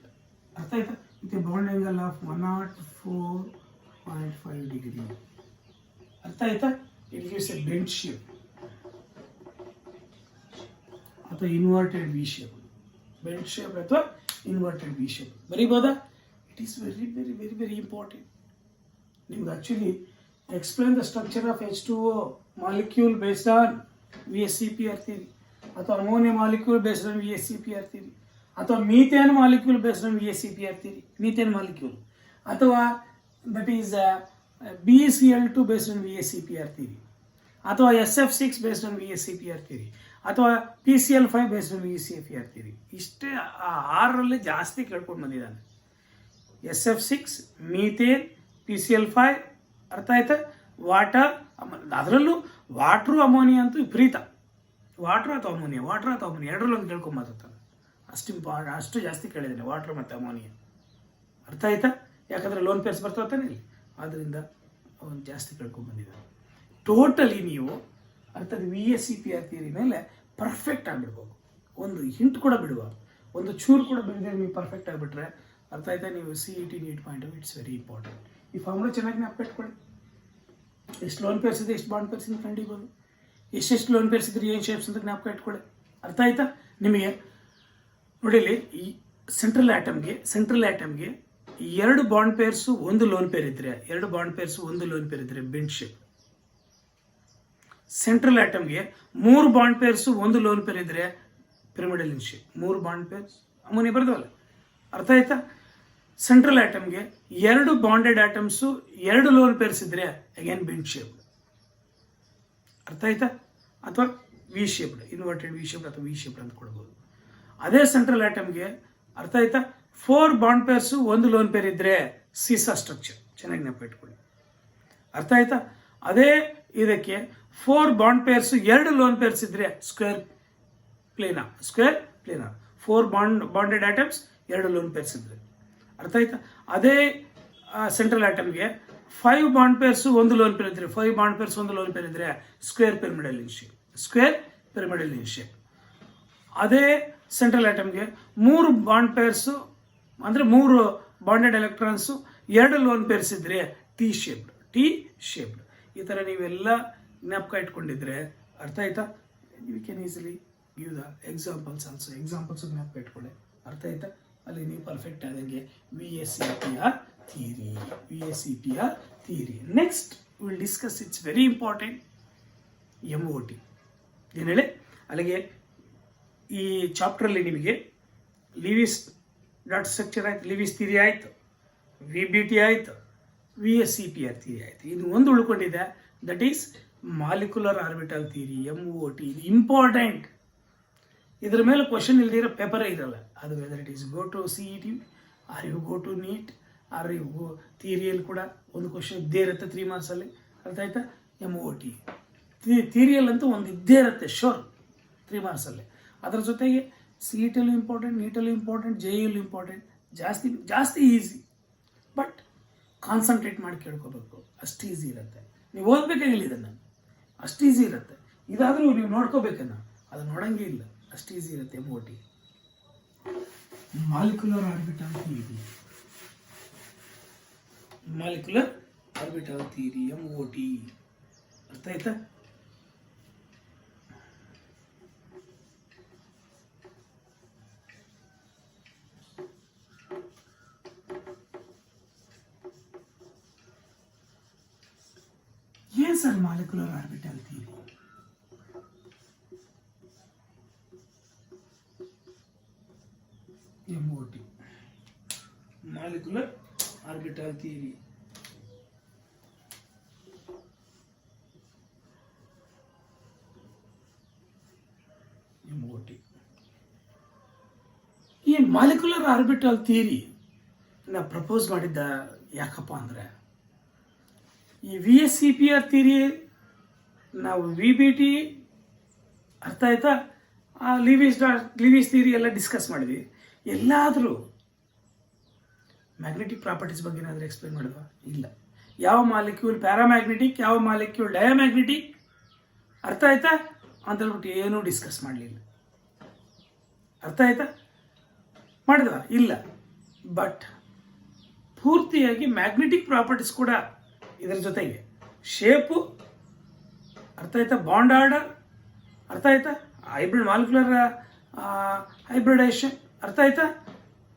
ಅರ್ಥ ಆಯ್ತಾ? With a bond angle of 104.5 degree. ಅರ್ಥ ಆಯ್ತಾ? It gives a bend shape ಅಥವಾ inverted V shape. Bend shape ಅಥವಾ ಇನ್ವರ್ಟೆಡ್ ವಿ ಶೇಪ್ ಬರೀಬೋದಾ? It is very very very very important. ನಿಮ್ಗೆ actually explain the structure of H2O molecule based on VSEPR theory, ಅಥವಾ ammonia molecule based on VSEPR theory, ಅಥವಾ methane molecule based on VSEPR theory, methane molecule, ಅಥವಾ that is BeCl2 based on VSEPR theory, ಅಥವಾ SF6 based on VSEPR theory, ಅಥವಾ PCl5 based on VSEPR theory. ಇಷ್ಟೇ ಆ 6ರಲ್ಲಿ ಜಾಸ್ತಿ ಕೇಳ್ಕೊಂಡು ಬಂದಿದ್ದಾನೆ. SF6, methane, PCl5. ಅರ್ಥ ಆಯ್ತಾ? ವಾಟರ್, ಅದರಲ್ಲೂ ವಾಟ್ರು ಅಮೋನಿಯಾ ಅಂತೂ ವಿಪರೀತ. ವಾಟ್ರ್ ಅಥವಾ ಅಮೋನಿಯಾ ಎರಡರಲ್ಲೂ ಒಂದು ಕೇಳ್ಕೊಂಬರ್ತಾನೆ. ಅಷ್ಟು ಜಾಸ್ತಿ ಕೇಳಿದ್ದೇನೆ ವಾಟ್ರ್ ಮತ್ತು ಅಮೋನಿಯಾ. ಅರ್ಥ ಆಯ್ತಾ? ಯಾಕಂದರೆ ಲೋನ್ ಪೇರ್ಸ್ ಬರ್ತಾನೆ ಇಲ್ಲಿ, ಆದ್ದರಿಂದ ಅವನು ಜಾಸ್ತಿ ಕೇಳ್ಕೊಂಬಂದಿದ್ದಾನೆ. ಟೋಟಲಿ ನೀವು ಅರ್ಥದ VSEPR ಥಿಯರಿ ಮೇಲೆ ಪರ್ಫೆಕ್ಟ್ ಆಗಿಬಿಡ್ಬೇಕು. ಒಂದು ಹಿಂಟ್ ಕೂಡ ಬಿಡಬಾರ್ದು, ಒಂದು ಚೂರು ಕೂಡ ಬಿಡದೆ ನೀವು ಪರ್ಫೆಕ್ಟ್ ಆಗಿಬಿಟ್ರೆ, ಅರ್ಥ ಆಯ್ತಾ? ನೀವು CET NEET point it's very important. ಈ ಫಾರ್ಮುಲಾ ಚೆನ್ನಾಗಿ ನೆನಪಿಟ್ಕೊಳ್ಳಿ. ಎಷ್ಟು ಲೋನ್ ಪೇರ್ಸ್ ಇದೆ, ಎಷ್ಟು ಬಾಂಡ್ ಪೇರ್ಸ್ ಇಂದ ಕಂಡಿಬೋದು, ಎಷ್ಟೆಷ್ಟು ಲೋನ್ ಪೇರ್ಸ್ ಇದ್ರೆ ಏನು ಶೇಪ್ಸ್ ಅಂತ ಜ್ಞಾಪಕ ಇಟ್ಕೊಳ್ಳಿ. ಅರ್ಥ ಆಯ್ತಾ? ನಿಮಗೆ ನೋಡಿಲಿ, ಈ ಸೆಂಟ್ರಲ್ ಆಟಮ್ಗೆ 2 ಬಾಂಡ್ ಪೇರ್ಸು 1 ಲೋನ್ ಪೇರ್ ಇದ್ರೆ, 2 ಬಾಂಡ್ ಪೇರ್ಸು 1 ಲೋನ್ ಪೇರ್ ಇದ್ರೆ ಬೆಂಡ್ ಶೇಪ್. ಸೆಂಟ್ರಲ್ ಆಟಮ್ಗೆ 3 ಬಾಂಡ್ ಪೇರ್ಸು 1 ಲೋನ್ ಪೇರ್ ಇದ್ರೆ pyramidal in shape. 3 bond pairs ammonia ಬರ್ದವಲ್ಲ. ಅರ್ಥ ಆಯ್ತಾ? ಸೆಂಟ್ರಲ್ ಆಟಮ್ಗೆ 2 ಬಾಂಡೆಡ್ ಆಟಮ್ಸು 2 ಲೋನ್ ಪೇರ್ಸ್ ಇದ್ರೆ ಅಗೇನ್ ಬೆಂಡ್ ಶೇಪ್. ಅರ್ಥ ಆಯ್ತಾ? ಅಥವಾ V shaped, inverted V shaped ಅಥವಾ ವಿ ಶೇಪ್ಡ್ ಅಂತ ಕೊಡ್ಬೋದು. ಅದೇ ಸೆಂಟ್ರಲ್ ಆಟಮ್ಗೆ ಅರ್ಥ ಆಯ್ತಾ 4 ಬಾಂಡ್ ಪೇರ್ಸು 1 ಲೋನ್ ಪೇರ್ ಇದ್ರೆ ಸೀಸಾ ಸ್ಟ್ರಕ್ಚರ್. ಚೆನ್ನಾಗಿ ನೆನಪಿಟ್ಕೊಳ್ಳಿ. ಅರ್ಥ ಆಯ್ತಾ? ಅದೇ ಇದಕ್ಕೆ 4 ಬಾಂಡ್ ಪೇರ್ಸು 2 ಲೋನ್ ಪೇರ್ಸ್ ಇದ್ರೆ square planar. 4 bonded atoms 2 lone pairs ಇದ್ರೆ. ಅರ್ಥ ಆಯ್ತಾ? ಅದೇ ಸೆಂಟ್ರಲ್ ಆಟಮ್ಗೆ 5 ಬಾಂಡ್ ಪೇರ್ಸು 1 ಲೋನ್ ಪೇರ್ ಇದ್ರೆ, 5 ಬಾಂಡ್ ಪೇರ್ಸ್ 1 ಲೋನ್ ಪೇರ್ ಇದ್ರೆ ಸ್ಕ್ವೇರ್ ಪಿರಮಿಡಲ್ ಇನ್ ಶೇಪ್. ಅದೇ ಸೆಂಟ್ರಲ್ ಆಟಮ್ಗೆ 3 ಬಾಂಡ್ ಪೇರ್ಸು ಅಂದರೆ 3 ಬಾಂಡೆಡ್ ಎಲೆಕ್ಟ್ರಾನ್ಸು 2 ಲೋನ್ ಪೇರ್ಸ್ ಇದ್ರೆ ಟಿ ಶೇಪ್ಡ್. ಈ ಥರ ನೀವೆಲ್ಲ ಜ್ಞಾಪಕ ಇಟ್ಕೊಂಡಿದ್ರೆ, ಅರ್ಥ ಆಯ್ತಾ? You can easily give the examples also. Examples ಜ್ಞಾಪಕ ಇಟ್ಕೊಳ್ಳಿ. ಅರ್ಥ ಆಯ್ತಾ? ಅಲ್ಲಿ ನೀವು ಪರ್ಫೆಕ್ಟ್ ಆದಂಗೆ VSEPR theory. Next will discuss, it's very important, MOT. ಏನು ಹೇಳಿ, ಅಲ್ಲಿಗೆ ಈ ಚಾಪ್ಟ್ರಲ್ಲಿ ನಿಮಗೆ ಲಿವಿಸ್ ಡಾಟ್ ಸ್ಟ್ರಕ್ಚರ್ ಆಯ್ತು, ಲಿವಿಸ್ ಥಿಯರಿ ಆಯಿತು, VBT ಆಯಿತು, VSEPR ಥಿಯರಿ ಆಯಿತು. ಇದು ಒಂದು ಉಳ್ಕೊಂಡಿದೆ, that is molecular orbital theory MOT, ಇದು ಇಂಪಾರ್ಟೆಂಟ್. ಇದ್ರ ಮೇಲೆ ಕ್ವಶನ್ ಇಲ್ದಿರೋ ಪೇಪರೇ ಇರಲ್ಲ. ಅದು whether it is go to CET or you go to NEET or you ಗೋ ಥಿಯರಿಯಲ್ಲಿ ಕೂಡ ಒಂದು ಕ್ವಶನ್ ಇದ್ದೇ ಇರುತ್ತೆ 3 ಮಾರ್ಕ್ಸಲ್ಲಿ. ಅರ್ಥ ಆಯ್ತಾ? MOT ಥಿಯರಿಯಲ್ಲಂತೂ ಒಂದು ಇದ್ದೇ ಇರುತ್ತೆ ಶೋರ್ 3 ಮಾರ್ಕ್ಸಲ್ಲಿ. ಅದರ ಜೊತೆಗೆ CET ಯಲ್ಲೂ ಇಂಪಾರ್ಟೆಂಟ್, ನೀಟಲ್ಲೂ ಇಂಪಾರ್ಟೆಂಟ್, JEE ಇಂಪಾರ್ಟೆಂಟ್. ಜಾಸ್ತಿ ಈಸಿ, ಬಟ್ ಕಾನ್ಸಂಟ್ರೇಟ್ ಮಾಡಿ ಕೇಳ್ಕೋಬೇಕು. ಅಷ್ಟು ಈಸಿ ಇರುತ್ತೆ. ನೀವು ಓದಬೇಕಾಗಿಲ್ಲ ಇದನ್ನು, ಅಷ್ಟು ಈಸಿ ಇರುತ್ತೆ. ಇದಾದರೂ ನೀವು ನೋಡ್ಕೋಬೇಕನ್ನ, ಅದು ನೋಡಂಗೇ ಇಲ್ಲ, ಅಷ್ಟು ಈಸಿ ಇರುತ್ತೆ. MOT molecular orbital theory, molecular orbital theory MOT. ಅರ್ಥ ಆಯ್ತಾ? ಏನು sir molecular orbital theory? MOT molecular orbital theory. MOT ಈ ಮಾಲಿಕ್ಯುಲರ್ ಆರ್ಬಿಟಲ್ ಥಿಯರಿ ನಾ ಪ್ರಪೋಸ್ ಮಾಡಿದ್ದ ಯಾಕಪ್ಪ ಅಂದರೆ, ಈ VSEPR ಥಿಯರಿ ನಾವು VBT ಅರ್ಥ ಆಯ್ತಾ, ಲಿವಿಸ್ ಥಿಯರಿ ಎಲ್ಲ ಡಿಸ್ಕಸ್ ಮಾಡಿದ್ವಿ. ಎಲ್ಲಾದರೂ ಮ್ಯಾಗ್ನೆಟಿಕ್ ಪ್ರಾಪರ್ಟೀಸ್ ಬಗ್ಗೆ ಏನಾದರೂ ಎಕ್ಸ್ಪ್ಲೇನ್ ಮಾಡಿದ್ವಾ? ಇಲ್ಲ. ಯಾವ ಮಾಲಿಕ್ಯೂಲ್ ಪ್ಯಾರಾಮ್ಯಾಗ್ನೆಟಿಕ್, ಯಾವ ಮಾಲಿಕ್ಯೂಲ್ ಡಯಾಮ್ಯಾಗ್ನೆಟಿಕ್, ಅರ್ಥ ಆಯ್ತಾ ಅಂತ ಹೇಳ್ಬಿಟ್ಟು ಏನೂ ಡಿಸ್ಕಸ್ ಮಾಡಲಿಲ್ಲ. ಅರ್ಥ ಆಯ್ತಾ? ಮಾಡಿದ್ವಾ? ಇಲ್ಲ. ಬಟ್ ಪೂರ್ತಿಯಾಗಿ ಮ್ಯಾಗ್ನೆಟಿಕ್ ಪ್ರಾಪರ್ಟೀಸ್ ಕೂಡ ಇದರ ಜೊತೆಗೆ ಶೇಪು, ಅರ್ಥ ಆಯ್ತಾ, ಬಾಂಡ್ ಆರ್ಡರ್, ಅರ್ಥ ಆಯ್ತಾ, ಹೈಬ್ರಿಡ್ ಮಾಲಿಕ್ಯುಲರ್ ಹೈಬ್ರಿಡೇಷನ್, ಅರ್ಥ ಆಯ್ತಾ,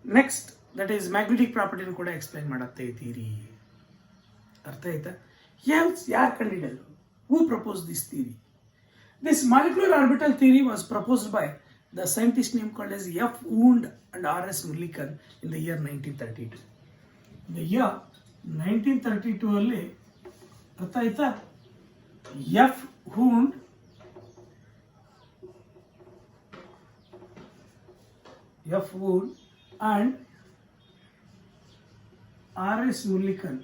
ನೆಕ್ಸ್ಟ್ ದಟ್ ಈಸ್ ಮ್ಯಾಗ್ನೆಟಿಕ್ ಪ್ರಾಪರ್ಟಿನ ಕೂಡ ಎಕ್ಸ್ಪ್ಲೈನ್ ಮಾಡುತ್ತೆ ಈ ಥಿಯರಿ. ಅರ್ಥ ಆಯ್ತಾ? ಯಾರು ಕಂಡಿಡಿದ್ರು? Who propose this theory? This molecular orbital theory was proposed by the scientist name called as F. Wundt and R.S. Millikan in the year 1932. In the year 1932 ಅಲ್ಲಿ ಅರ್ಥ ಆಯ್ತಾ, F. Wundt and R.S. Millikan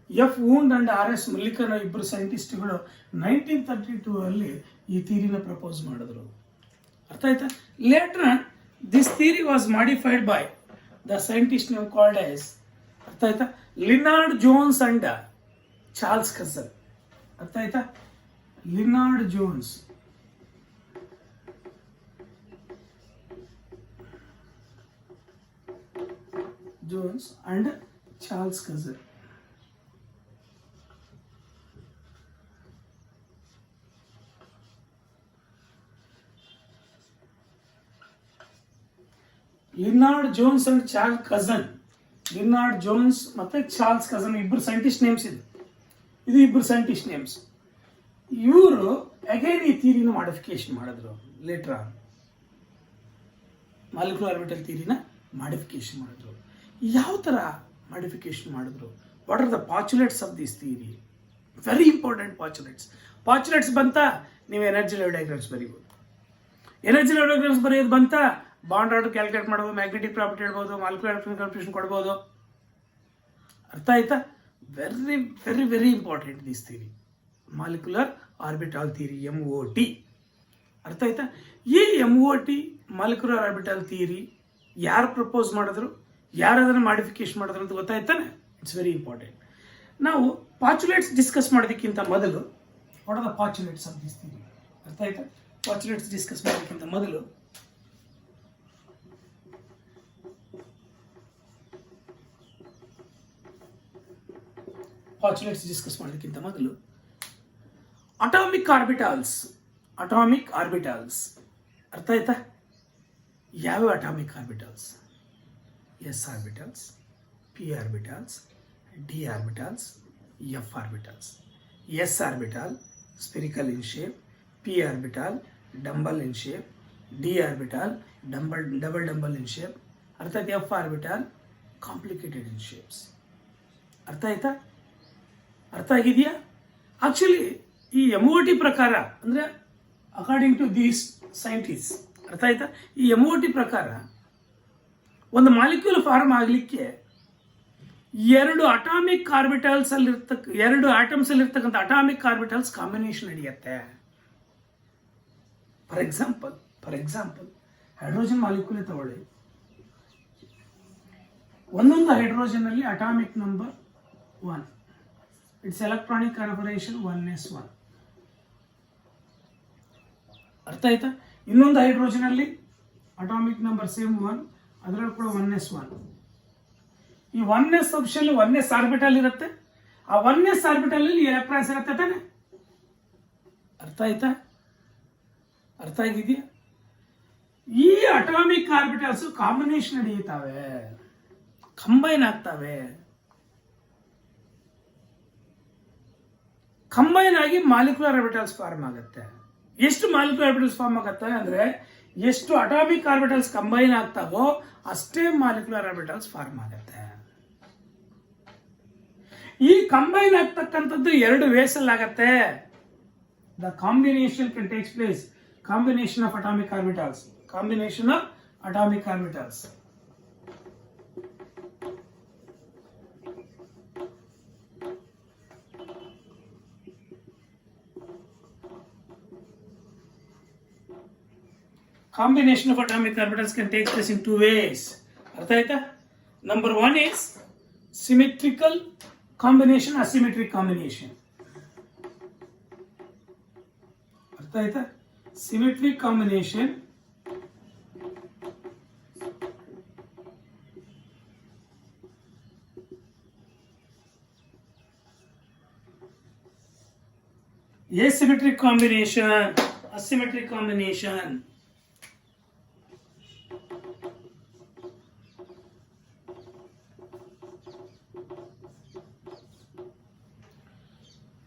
F. Wundt and R.S. Millikan ಇಬ್ಬರು ಸೈಂಟಿಸ್ಟ್ಗಳು 1932 ಅಲ್ಲಿ ಈ ಥಿಯರಿನ propose ಮಾಡಿದ್ರು. ಅರ್ಥ ಆಯ್ತಾ? Later this theory was modified by the scientist name called as, ಅರ್ಥ ಆಯ್ತಾ, Lennard Jones and Charles Coulson. ಅರ್ಥ ಆಯ್ತಾ? Lennard Jones and Charles Kazal. Lennard Jones and Charles Coulson. Lennard Jones ಮತ್ತೆ ಚಾರ್ಲ್ಸ್ ಕಜನ್ ಇಬ್ಬರು scientist names ಇದು ಇಬ್ಬರು scientist names. ಇವರು again ಈ ಥಿಯರಿನ ಮಾಡಿಫಿಕೇಶನ್ ಮಾಡಿದ್ರು. ಲೇಟರ್ ಆನ್ ಮಾಲಿಕ್ಯುಲರ್ ಆರ್ಬಿಟಲ್ ಥಿಯರಿನ ಮಾಡಿಫಿಕೇಶನ್ ಮಾಡಿದ್ರು. ಯಾವ ಥರ ಮಾಡಿಫಿಕೇಶನ್ ಮಾಡಿದ್ರು? What are the postulates of this theory? Very important postulates ಬಂತ, ನೀವು ಎನರ್ಜಿ ಲೆವೆಲ್ ಡಯಾಗ್ರಾಮ್ಸ್ ಬರೀಬೋದು. ಎನರ್ಜಿ ಲೆವೆಲ್ ಡಯಾಗ್ರಾಮ್ಸ್ ಬರೆಯೋದು ಬಂತ, ಬಾಂಡ್ ಆರ್ಡರ್ ಕ್ಯಾಲ್ಕುಲೇಟ್ ಮಾಡ್ಬೋದು, ಮ್ಯಾಗ್ನೆಟಿಕ್ ಪ್ರಾಪರ್ಟಿ ಹೇಳ್ಬೋದು, ಮಾಲಿಕ್ಯುಲರ್ ಕನ್ಫ್ಯೂಷನ್ ಕೊಡ್ಬೋದು. ಅರ್ಥ ಆಯ್ತಾ? Very very very important this theory, molecular orbital theory MOT. ಅರ್ಥ ಆಯ್ತಾ? ಈ MOT ಮಾಲಿಕ್ಯುಲರ್ ಆರ್ಬಿಟಲ್ ಥಿಯರಿ ಯಾರು ಪ್ರಪೋಸ್ ಮಾಡಿದ್ರು, ಯಾರು ಅದನ್ನು ಮಾಡಿಫಿಕೇಶನ್ ಮಾಡಿದ್ರು ಅಂತ ಗೊತ್ತಾಯ್ತಾನೆ? It's very important. ನಾವು ಪಾಚುಲೇಟ್ಸ್ ಡಿಸ್ಕಸ್ ಮಾಡೋದಕ್ಕಿಂತ ಮೊದಲು what are the postulates of this theory? ಅರ್ಥ ಆಯ್ತಾ? ಪಾಚುಲೇಟ್ಸ್ ಡಿಸ್ಕಸ್ ಮಾಡೋದಕ್ಕಿಂತ ಮೊದಲು ಅಟಾಮಿಕ್ ಆರ್ಬಿಟಲ್ಸ್ ಅರ್ಥ ಆಯ್ತಾ? ಯಾವ atomic orbitals? S orbitals, P orbitals, D orbitals, F orbitals. S orbital spherical in shape, P orbital dumbbell in shape, D orbital double in shape, ಅರ್ಥ ಆಯ್ತಾ? F orbital complicated ಇನ್ shapes. ಅರ್ಥ ಆಯ್ತಾ? ಅರ್ಥ ಆಗಿದೆಯಾ? Actually ಈ MOT ಪ್ರಕಾರ ಅಂದರೆ according to these scientist, ಅರ್ಥ ಆಯ್ತಾ, ಈ MOT ಪ್ರಕಾರ ಒಂದು ಮಾಲಿಕ್ಯೂಲ್ ಫಾರ್ಮ್ ಆಗಲಿಕ್ಕೆ 2 ಅಟಾಮಿಕ್ ಆರ್ಬಿಟಲ್ಸ್ ಅಲ್ಲಿ 2 ಆಟಮ್ಸ್ ಅಲ್ಲಿ ಇರ್ತಕ್ಕಂಥ ಅಟಾಮಿಕ್ ಆರ್ಬಿಟಲ್ಸ್ ಕಾಂಬಿನೇಷನ್ ನಡೆಯುತ್ತೆ. ಫಾರ್ ಎಕ್ಸಾಂಪಲ್ ಹೈಡ್ರೋಜನ್ ಮಾಲಿಕ್ಯೂಲ್ ತಗೊಳ್ಳಿ. ಒಂದೊಂದು ಹೈಡ್ರೋಜನ್ ಅಲ್ಲಿ atomic number 1, it's electronic configuration 1s1. ಅರ್ಥ ಆಯ್ತಾ? ಇನ್ನೊಂದು ಹೈಡ್ರೋಜನ್ ಅಲ್ಲಿ ಅಟಾಮಿಕ್ ನಂಬರ್ ಸೇಮ್ 1, ಅದರಲ್ಲಿ ಕೂಡ 1s1. ಈ 1s ಸಬ್ಶೆಲ್ 1s ಆರ್ಬಿಟಲ್ ಇರುತ್ತೆ. ಆ 1s ಆರ್ಬಿಟಲ್ ಅಲ್ಲಿ ಎಲೆಕ್ಟ್ರಾನ್ಸ್ ಇರುತ್ತೆ ತಾನೆ? ಅರ್ಥ ಆಯ್ತಾ? ಅರ್ಥ ಆಗಿದೆಯಾ? ಈ ಅಟಾಮಿಕ್ ಆರ್ಬಿಟಲ್ಸ್ ಕಾಂಬಿನೇಷನ್ ನಡೆಯುತ್ತವೆ, ಕಂಬೈನ್ ಆಗ್ತವೆ. ಕಂಬೈನ್ ಆಗಿ ಮಾಲಿಕ್ಯುಲರ್ ಆರ್ಬಿಟಲ್ಸ್ ಫಾರ್ಮ್ ಆಗುತ್ತೆ. ಎಷ್ಟು ಮಾಲಿಕ್ಯುಲರ್ ಆರ್ಬಿಟಲ್ಸ್ ಫಾರ್ಮ್ ಆಗುತ್ತೆ ಅಂದ್ರೆ ಎಷ್ಟು ಅಟಾಮಿಕ್ ಆರ್ಬಿಟಲ್ಸ್ ಕಂಬೈನ್ ಆಗ್ತಾವೋ ಅಷ್ಟೇ ಮಾಲಿಕ್ಯುಲರ್ ಆರ್ಬಿಟಲ್ಸ್ ಫಾರ್ಮ್ ಆಗುತ್ತೆ. ಈ ಕಂಬೈನ್ ಆಗ್ತಕ್ಕಂಥದ್ದು 2 ವೇಸ್ ಅಲ್ಲಿ ಆಗತ್ತೆ. The combination can takes place, combination of atomic orbitals, combination of atomic orbitals. Combination of atomic orbitals can take place in 2 ways. ಅರ್ಥ ಆಯ್ತಾ? Number 1 is symmetrical combination, asymmetric combination. ಅರ್ಥ ಆಯ್ತಾ? Symmetric combination asymmetric combination, asymmetric combination.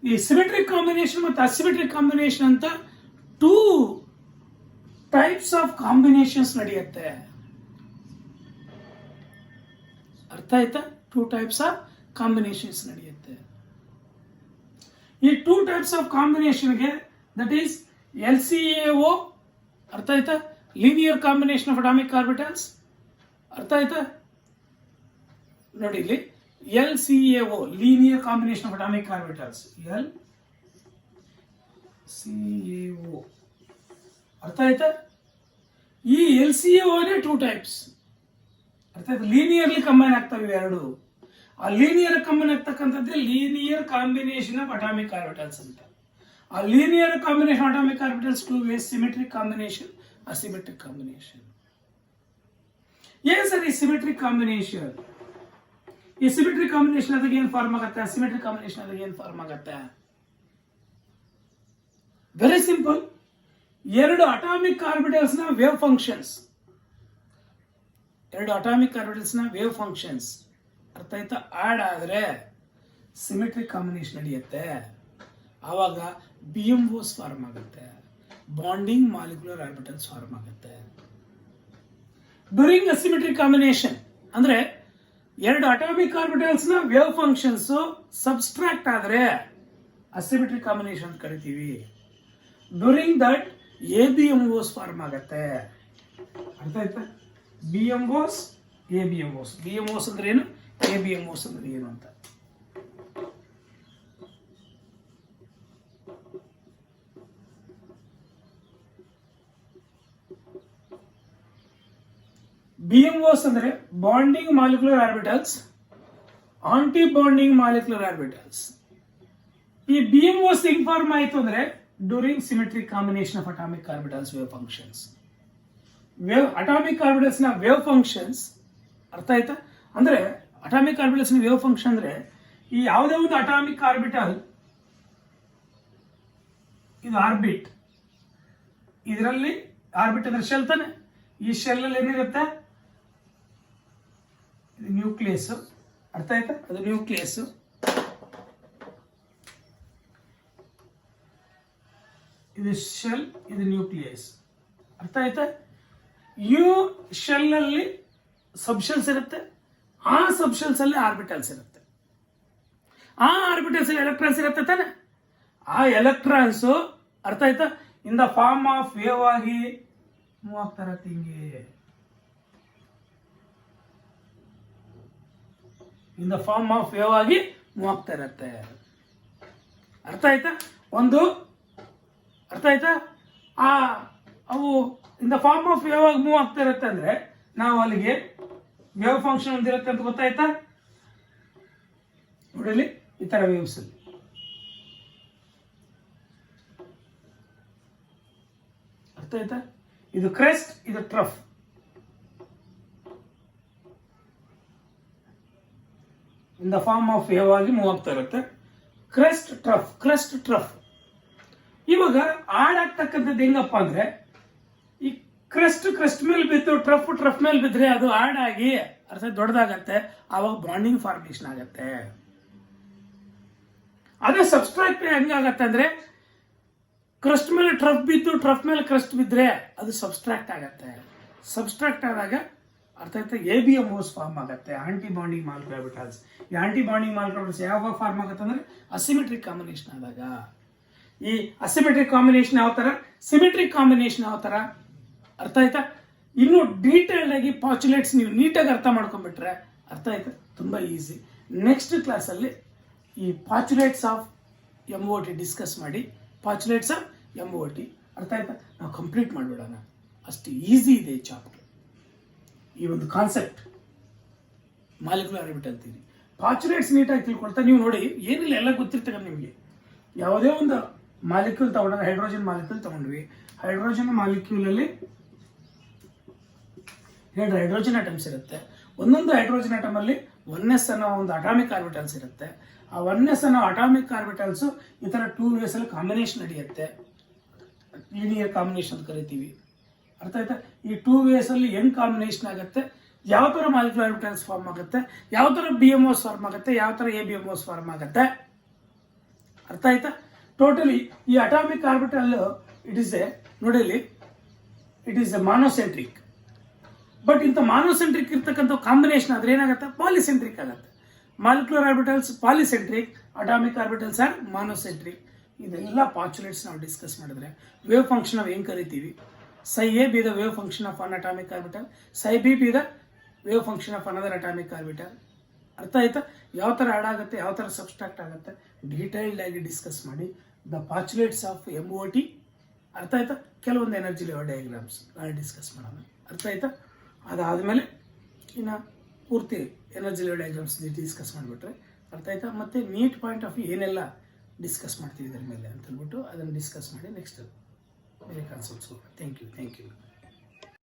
ಈ symmetric combination ಮತ್ತು asymmetric combination ಅಂತ 2 types of combinations ನಡೆಯುತ್ತೆ. ಅರ್ಥ ಆಯ್ತಾ? 2 ಟೈಪ್ಸ್ ಆಫ್ ಕಾಂಬಿನೇಷನ್ಸ್ ನಡೆಯುತ್ತೆ. ಈ 2 ಟೈಪ್ಸ್ ಆಫ್ ಕಾಂಬಿನೇಷನ್ಗೆ ದಟ್ ಈಸ್ LCAO, ಅರ್ಥ ಆಯ್ತಾ, linear combination of atomic orbitals. ಅರ್ಥ ಆಯ್ತಾ? ನೋಡಿ ಇಲ್ಲಿ LCAO, linear combination of atomic orbitals. LCAO. ಅರ್ಥ ಆಯ್ತಾ? ಈ LCAO ನೇ 2 ಟೈಪ್ಸ್. ಅರ್ಥ ಆಯ್ತಾ? ಲೀನಿಯರ್ಲಿ ಕಂಬೈನ್ ಆಗ್ತವೆ 2. ಆ ಲೀನಿಯರ್ ಕಂಬೈನ್ ಆಗ್ತಕ್ಕಂಥದ್ದೇ linear combination of atomic orbitals ಅಂತ. ಆ linear combination atomic orbitals 2 ways, symmetric combination, asymmetric combination. ಏನ್ ಸರ್ ಈ ಸಿಮೆಟ್ರಿಕ್ ಕಾಂಬಿನೇಷನ್? ಈ ಸಿಮೆಟ್ರಿಕ್ ಕಾಂಬಿನೇಷನ್ ಅದಾಗ ಏನು ಫಾರ್ಮ್ ಆಗುತ್ತೆ, ಅಸಿಮೆಟ್ರಿಕ್ ಕಾಂಬಿನೇಷನ್ ಅದಾಗ ಏನು ಫಾರ್ಮ್ ಆಗುತ್ತೆ? Very simple. 2 ಅಟಾಮಿಕ್ ಆರ್ಬಿಟಲ್ಸ್ ನ ವೇವ್ ಫಂಕ್ಷನ್ಸ್, 2 ಅಟಾಮಿಕ್ ಆರ್ಬಿಟಲ್ಸ್ ನ ವೇವ್ ಫಂಕ್ಷನ್ಸ್ ಅರ್ಥ ಆಯ್ತಾ ಆಡ್ ಆದ್ರೆ ಸಿಮೆಟ್ರಿಕ್ ಕಾಂಬಿನೇಷನ್ ನಡೆಯುತ್ತೆ. ಆವಾಗ BMOs ಫಾರ್ಮ್ ಆಗುತ್ತೆ, ಬಾಂಡಿಂಗ್ ಮಾಲಿಕ್ಯುಲರ್ ಆರ್ಬಿಟಲ್ಸ್ ಫಾರ್ಮ್ ಆಗುತ್ತೆ. ಡ್ಯೂರಿಂಗ್ ಅಸಿಮೆಟ್ರಿಕ್ ಕಾಂಬಿನೇಷನ್ ಅಂದ್ರೆ 2 ಅಟಾಮಿಕ್ ಆರ್ಬಿಟಲ್ಸ್ ನ ವೇವ್ ಫಂಕ್ಷನ್ಸ್ ಸಬ್ಸ್ಟ್ರಾಕ್ಟ್ ಆದ್ರೆ ಅಸಿಮೆಟ್ರಿಕ್ ಕಾಂಬಿನೇಷನ್ ಅಂತ ಕರಿತೀವಿ. ಡ್ಯೂರಿಂಗ್ ದಟ್ ABMOs ಫಾರ್ಮ್ ಆಗುತ್ತೆ. ಅರ್ಥ ಆಯ್ತಾ? BMOs, ABMOs. BMOs ಅಂದ್ರೆ ಏನು, ABMOs ಅಂದ್ರೆ ಏನು ಅಂತ. BMOs ಅಂದ್ರೆ bonding molecular orbitals, anti bonding molecular orbitals. ಈ BMOs ಹೆಂಗ್ ಫಾರ್ಮ್ ಆಯ್ತು ಅಂದ್ರೆ during symmetric combination of atomic orbitals wave functions. Atomic orbitals ನ ವೇವ್ ಫಂಕ್ಷನ್ಸ್ ಅರ್ಥ ಆಯ್ತಾ? ಅಂದ್ರೆ ಅಟಾಮಿಕ್ ಆರ್ಬಿಟಲ್ಸ್ ನ ವೇವ್ ಫಂಕ್ಷನ್ ಅಂದ್ರೆ ಈ ಯಾವುದೇ ಒಂದು ಅಟಾಮಿಕ್ ಆರ್ಬಿಟಲ್, ಇದು ಆರ್ಬಿಟ್, ಇದರಲ್ಲಿ ಆರ್ಬಿಟ್ ಅಂದ್ರೆ ಶೆಲ್ ತಾನೆ. ಈ ಶೆಲ್ ಅಲ್ಲಿ ಏನಿರುತ್ತೆ, ಇದು ನ್ಯೂಕ್ಲಿಯಸ್. ಅರ್ಥ ಆಯ್ತಾ? ಅದು ನ್ಯೂಕ್ಲಿಯಸ್. ಇದು ಶೆಲ್, ಇದು ನ್ಯೂಕ್ಲಿಯಸ್. ಅರ್ಥ ಆಯ್ತಾ? ಶೆಲ್ ಅಲ್ಲಿ ಸಬ್ಶೆಲ್ಸ್ ಇರುತ್ತೆ, ಆ ಸಬ್ಶೆಲ್ಸ್ ಅಲ್ಲಿ ಆರ್ಬಿಟಲ್ಸ್ ಇರುತ್ತೆ, ಆ ಆರ್ಬಿಟಲ್ಸ್ ಅಲ್ಲಿ ಎಲೆಕ್ಟ್ರಾನ್ಸ್ ಇರುತ್ತೆ ತಾನೆ. ಆ ಎಲೆಕ್ಟ್ರಾನ್ಸ್ ಅರ್ಥ ಆಯ್ತಾ, in the form of wave ಆಗಿ ಮೂವ್ ಆಗ್ತಾ ಇರತ್ತೆ ಹಿಂಗೆ, in the form of wave ಆಗಿ ಮೂವ್ ಆಗ್ತಾ ಇರತ್ತೆ. ಅರ್ಥ ಆಯ್ತಾ, ಒಂದು ಅರ್ಥ ಆಯ್ತಾ, ಆ ಅವು in the form of wave ಆಗಿ ಮೂವ್ ಆಗ್ತಾ ಇರತ್ತೆ ಅಂದ್ರೆ ನಾವು ಅಲ್ಲಿಗೆ ವೇವ್ ಫಂಕ್ಷನ್ ಒಂದಿರುತ್ತೆ ಅಂತ ಗೊತ್ತಾಯ್ತಾ. ನೋಡಲಿ ಈ ತರ ವೇವ್ಸ್ ಅಲ್ಲಿ ಅರ್ಥ ಆಯ್ತಾ, ಇದು ಕ್ರೆಸ್ಟ್, ಇದು trough. In the form of wave ಆಗಿ ಮೂವ್ ಆಗ್ತಾ ಇರುತ್ತೆ. Crest trough, crest trough. ಇವಾಗ ಆಡಾಗ್ತಕ್ಕಂಥದ್ದು ಹೆಂಗಪ್ಪ ಅಂದ್ರೆ, ಈ ಕ್ರೆಸ್ಟ್ ಮೇಲೆ ಬಿದ್ದು ಟ್ರಫ್ ಮೇಲೆ ಬಿದ್ರೆ ಅದು ಆಡಾಗಿ ಅರ್ಥ ದೊಡ್ಡದಾಗತ್ತೆ, ಆವಾಗ ಬಾಂಡಿಂಗ್ ಫಾರ್ಮೇಶನ್ ಆಗತ್ತೆ. ಅದೇ ಸಬ್ಸ್ಟ್ರಾಕ್ಟ್ ಹೆಂಗಾಗತ್ತೆ ಅಂದ್ರೆ, ಕ್ರಸ್ಟ್ ಮೇಲೆ ಟ್ರಫ್ ಬಿದ್ದು ಟ್ರಫ್ ಮೇಲೆ ಕ್ರಸ್ಟ್ ಬಿದ್ರೆ ಅದು ಸಬ್ಸ್ಟ್ರಾಕ್ಟ್ ಆಗತ್ತೆ. ಸಬ್ಸ್ಟ್ರಾಕ್ಟ್ ಆದಾಗ ಅರ್ಥ ಆಯ್ತಾ ABMOs ಫಾರ್ಮ್ ಆಗುತ್ತೆ, ಆಂಟಿ ಬಾಂಡಿಂಗ್ ಮಾಲಿಕ್ಯುಲರ್. ಈ ಆಂಟಿ ಬಾಂಡಿಂಗ್ ಮಾಲಿಕ್ಯುಲರ್ಸ್ ಯಾವಾಗ ಫಾರ್ಮ್ ಆಗುತ್ತೆ ಅಂದ್ರೆ ಅಸಿಮೆಟ್ರಿಕ್ ಕಾಂಬಿನೇಷನ್ ಆದಾಗ. ಈ ಅಸಿಮೆಟ್ರಿಕ್ ಕಾಂಬಿನೇಷನ್ ಯಾವ ತರ, ಸಿಮೆಟ್ರಿಕ್ ಕಾಂಬಿನೇಷನ್ ಯಾವ ತರ, ಅರ್ಥ ಆಯ್ತಾ. ಇನ್ನು ಡೀಟೇಲ್ಡ್ ಆಗಿ ಪಾಚುಲೇಟ್ಸ್ ನೀವು ನೀಟಾಗಿ ಅರ್ಥ ಮಾಡ್ಕೊಂಡ್ಬಿಟ್ರೆ ಅರ್ಥ ಆಯ್ತಾ, ತುಂಬಾ ಈಸಿ. ನೆಕ್ಸ್ಟ್ ಕ್ಲಾಸ್ ಅಲ್ಲಿ ಈ ಪಾಚುಲೇಟ್ಸ್ ಆಫ್ MOT ಡಿಸ್ಕಸ್ ಮಾಡಿ, ಪಾಚುಲೇಟ್ಸ್ ಆಫ್ MOT ಅರ್ಥ ಆಯ್ತಾ, ನಾವು ಕಂಪ್ಲೀಟ್ ಮಾಡಿಬಿಡೋಣ. ಅಷ್ಟು ಈಸಿ ಇದೆ ಈ ಚಾಪ್ಟರ್. ಈ ಒಂದು ಕಾನ್ಸೆಪ್ಟ್ ಮಾಲಿಕ್ಯುಲರ್ ಆರ್ಬಿಟಲ್ ಥಿಯರಿ, ಪಾಚುಲೇಟ್ಸ್ ನೀಟಾಗಿ ತಿಳ್ಕೊಳ್ತಾ ನೀವು ನೋಡಿ, ಏನಿಲ್ಲ ಎಲ್ಲ ಗೊತ್ತಿರ್ತಕ್ಕ ನಿಮಗೆ. ಯಾವುದೇ ಒಂದು ಮಾಲಿಕ್ಯೂಲ್ ತಗೊಂಡಾಗ ಹೈಡ್ರೋಜನ್ ಮಾಲಿಕ್ಯೂಲ್ ತಗೊಂಡ್ವಿ, ಹೈಡ್ರೋಜನ್ ಮಾಲಿಕ್ಯೂಲ್ ಅಲ್ಲಿ 2 ಹೈಡ್ರೋಜನ್ ಆಟಮ್ಸ್ ಇರುತ್ತೆ. ಒಂದೊಂದು ಹೈಡ್ರೋಜನ್ ಆಟಮ್ ಅಲ್ಲಿ 1s ಅನ್ನೋ ಒಂದು ಅಟಾಮಿಕ್ ಆರ್ಬಿಟಲ್ಸ್ ಇರುತ್ತೆ. ಆ 1s ಅನ್ನೋ ಅಟಾಮಿಕ್ ಆರ್ಬಿಟಲ್ಸ್ ಈ ತರ 2 ways ಅಲ್ಲಿ ಕಾಂಬಿನೇಷನ್ ನಡೆಯುತ್ತೆ, ಲೀನಿಯರ್ ಕಾಂಬಿನೇಷನ್ ಅಂತ ಕರಿತೀವಿ. ಅರ್ಥ ಆಯ್ತಾ, ಈ 2 ways ಅಲ್ಲಿ ಹೆಂಗ್ ಕಾಂಬಿನೇಷನ್ ಆಗುತ್ತೆ, ಯಾವ ತರ ಮಾಲಿಕ್ಯುಲರ್ ಆರ್ಬಿಟಲ್ಸ್ ಫಾರ್ಮ್ ಆಗುತ್ತೆ, ಯಾವ ತರ BMOs ಫಾರ್ಮ್ ಆಗುತ್ತೆ, ಯಾವ ತರ ABMOs ಫಾರ್ಮ್ ಆಗುತ್ತೆ. ಅರ್ಥ ಆಯ್ತಾ. ಟೋಟಲಿ ಈ atomic orbital it is a ನೋಡಿಲಿ, it is a monocentric. But ಇಂಥ ಮಾನೋಸೆಂಟ್ರಿಕ್ ಇರ್ತಕ್ಕಂಥ ಕಾಂಬಿನೇಷನ್ ಆದ್ರೆ ಏನಾಗುತ್ತೆ, ಪಾಲಿಸೆಂಟ್ರಿಕ್ ಆಗುತ್ತೆ. Molecular orbitals polycentric, atomic orbitals are monocentric. ಇದೆಲ್ಲ ಪಾಚುಲೇಟ್ಸ್ ನಾವು ಡಿಸ್ಕಸ್ ಮಾಡಿದ್ರೆ ವೇವ್ ಫಂಕ್ಷನ್ ನಾವು ಹೆಂಗ್ ಕರಿತೀವಿ, psi A be the wave function of one atomic orbital, psi B be the wave function of another atomic orbital. ಅರ್ಥ ಆಯ್ತಾ, ಯಾವ ತರ ಆಡ್ ಆಗುತ್ತೆ, ಯಾವ ತರ ಸಬ್ಸ್ಟ್ರಾಕ್ಟ್ ಆಗುತ್ತೆ, ಡೀಟೈಲ್ಡ್ ಆಗಿ ಡಿಸ್ಕಸ್ ಮಾಡಿ ದ ಪಾಚುಲೇಟ್ಸ್ ಆಫ್ MOT. ಅರ್ಥ ಆಯ್ತಾ, ಕೆಲವೊಂದು ಎನರ್ಜಿ ಲೆವೆಲ್ ಡಯಾಗ್ರಾಮ್ಸ್ ಡಿಸ್ಕಸ್ ಮಾಡೋಣ. ಅರ್ಥ ಆಯ್ತಾ, ಅದಾದಮೇಲೆ ಇನ್ನು ಪೂರ್ತಿ ಎನರ್ಜಿ ಲೆವೆಲ್ ಡಯಾಗ್ರಾಮ್ಸ್ ಡಿಸ್ಕಸ್ ಮಾಡಿಬಿಟ್ರೆ ಅರ್ಥ ಆಯ್ತಾ. ಮತ್ತೆ ನೀಟ್ ಪಾಯಿಂಟ್ ಆಫ್ ವ್ಯೂ ಏನೆಲ್ಲ ಡಿಸ್ಕಸ್ ಮಾಡ್ತೀವಿ ಇದರ ಮೇಲೆ ಅಂತ ಹೇಳ್ಬಿಟ್ಟು ಅದನ್ನು ಡಿಸ್ಕಸ್ ಮಾಡಿ ನೆಕ್ಸ್ಟ್ ಬೇರೆ ಕಾನ್ಸೆಪ್ಟ್ಸ್. Thank you.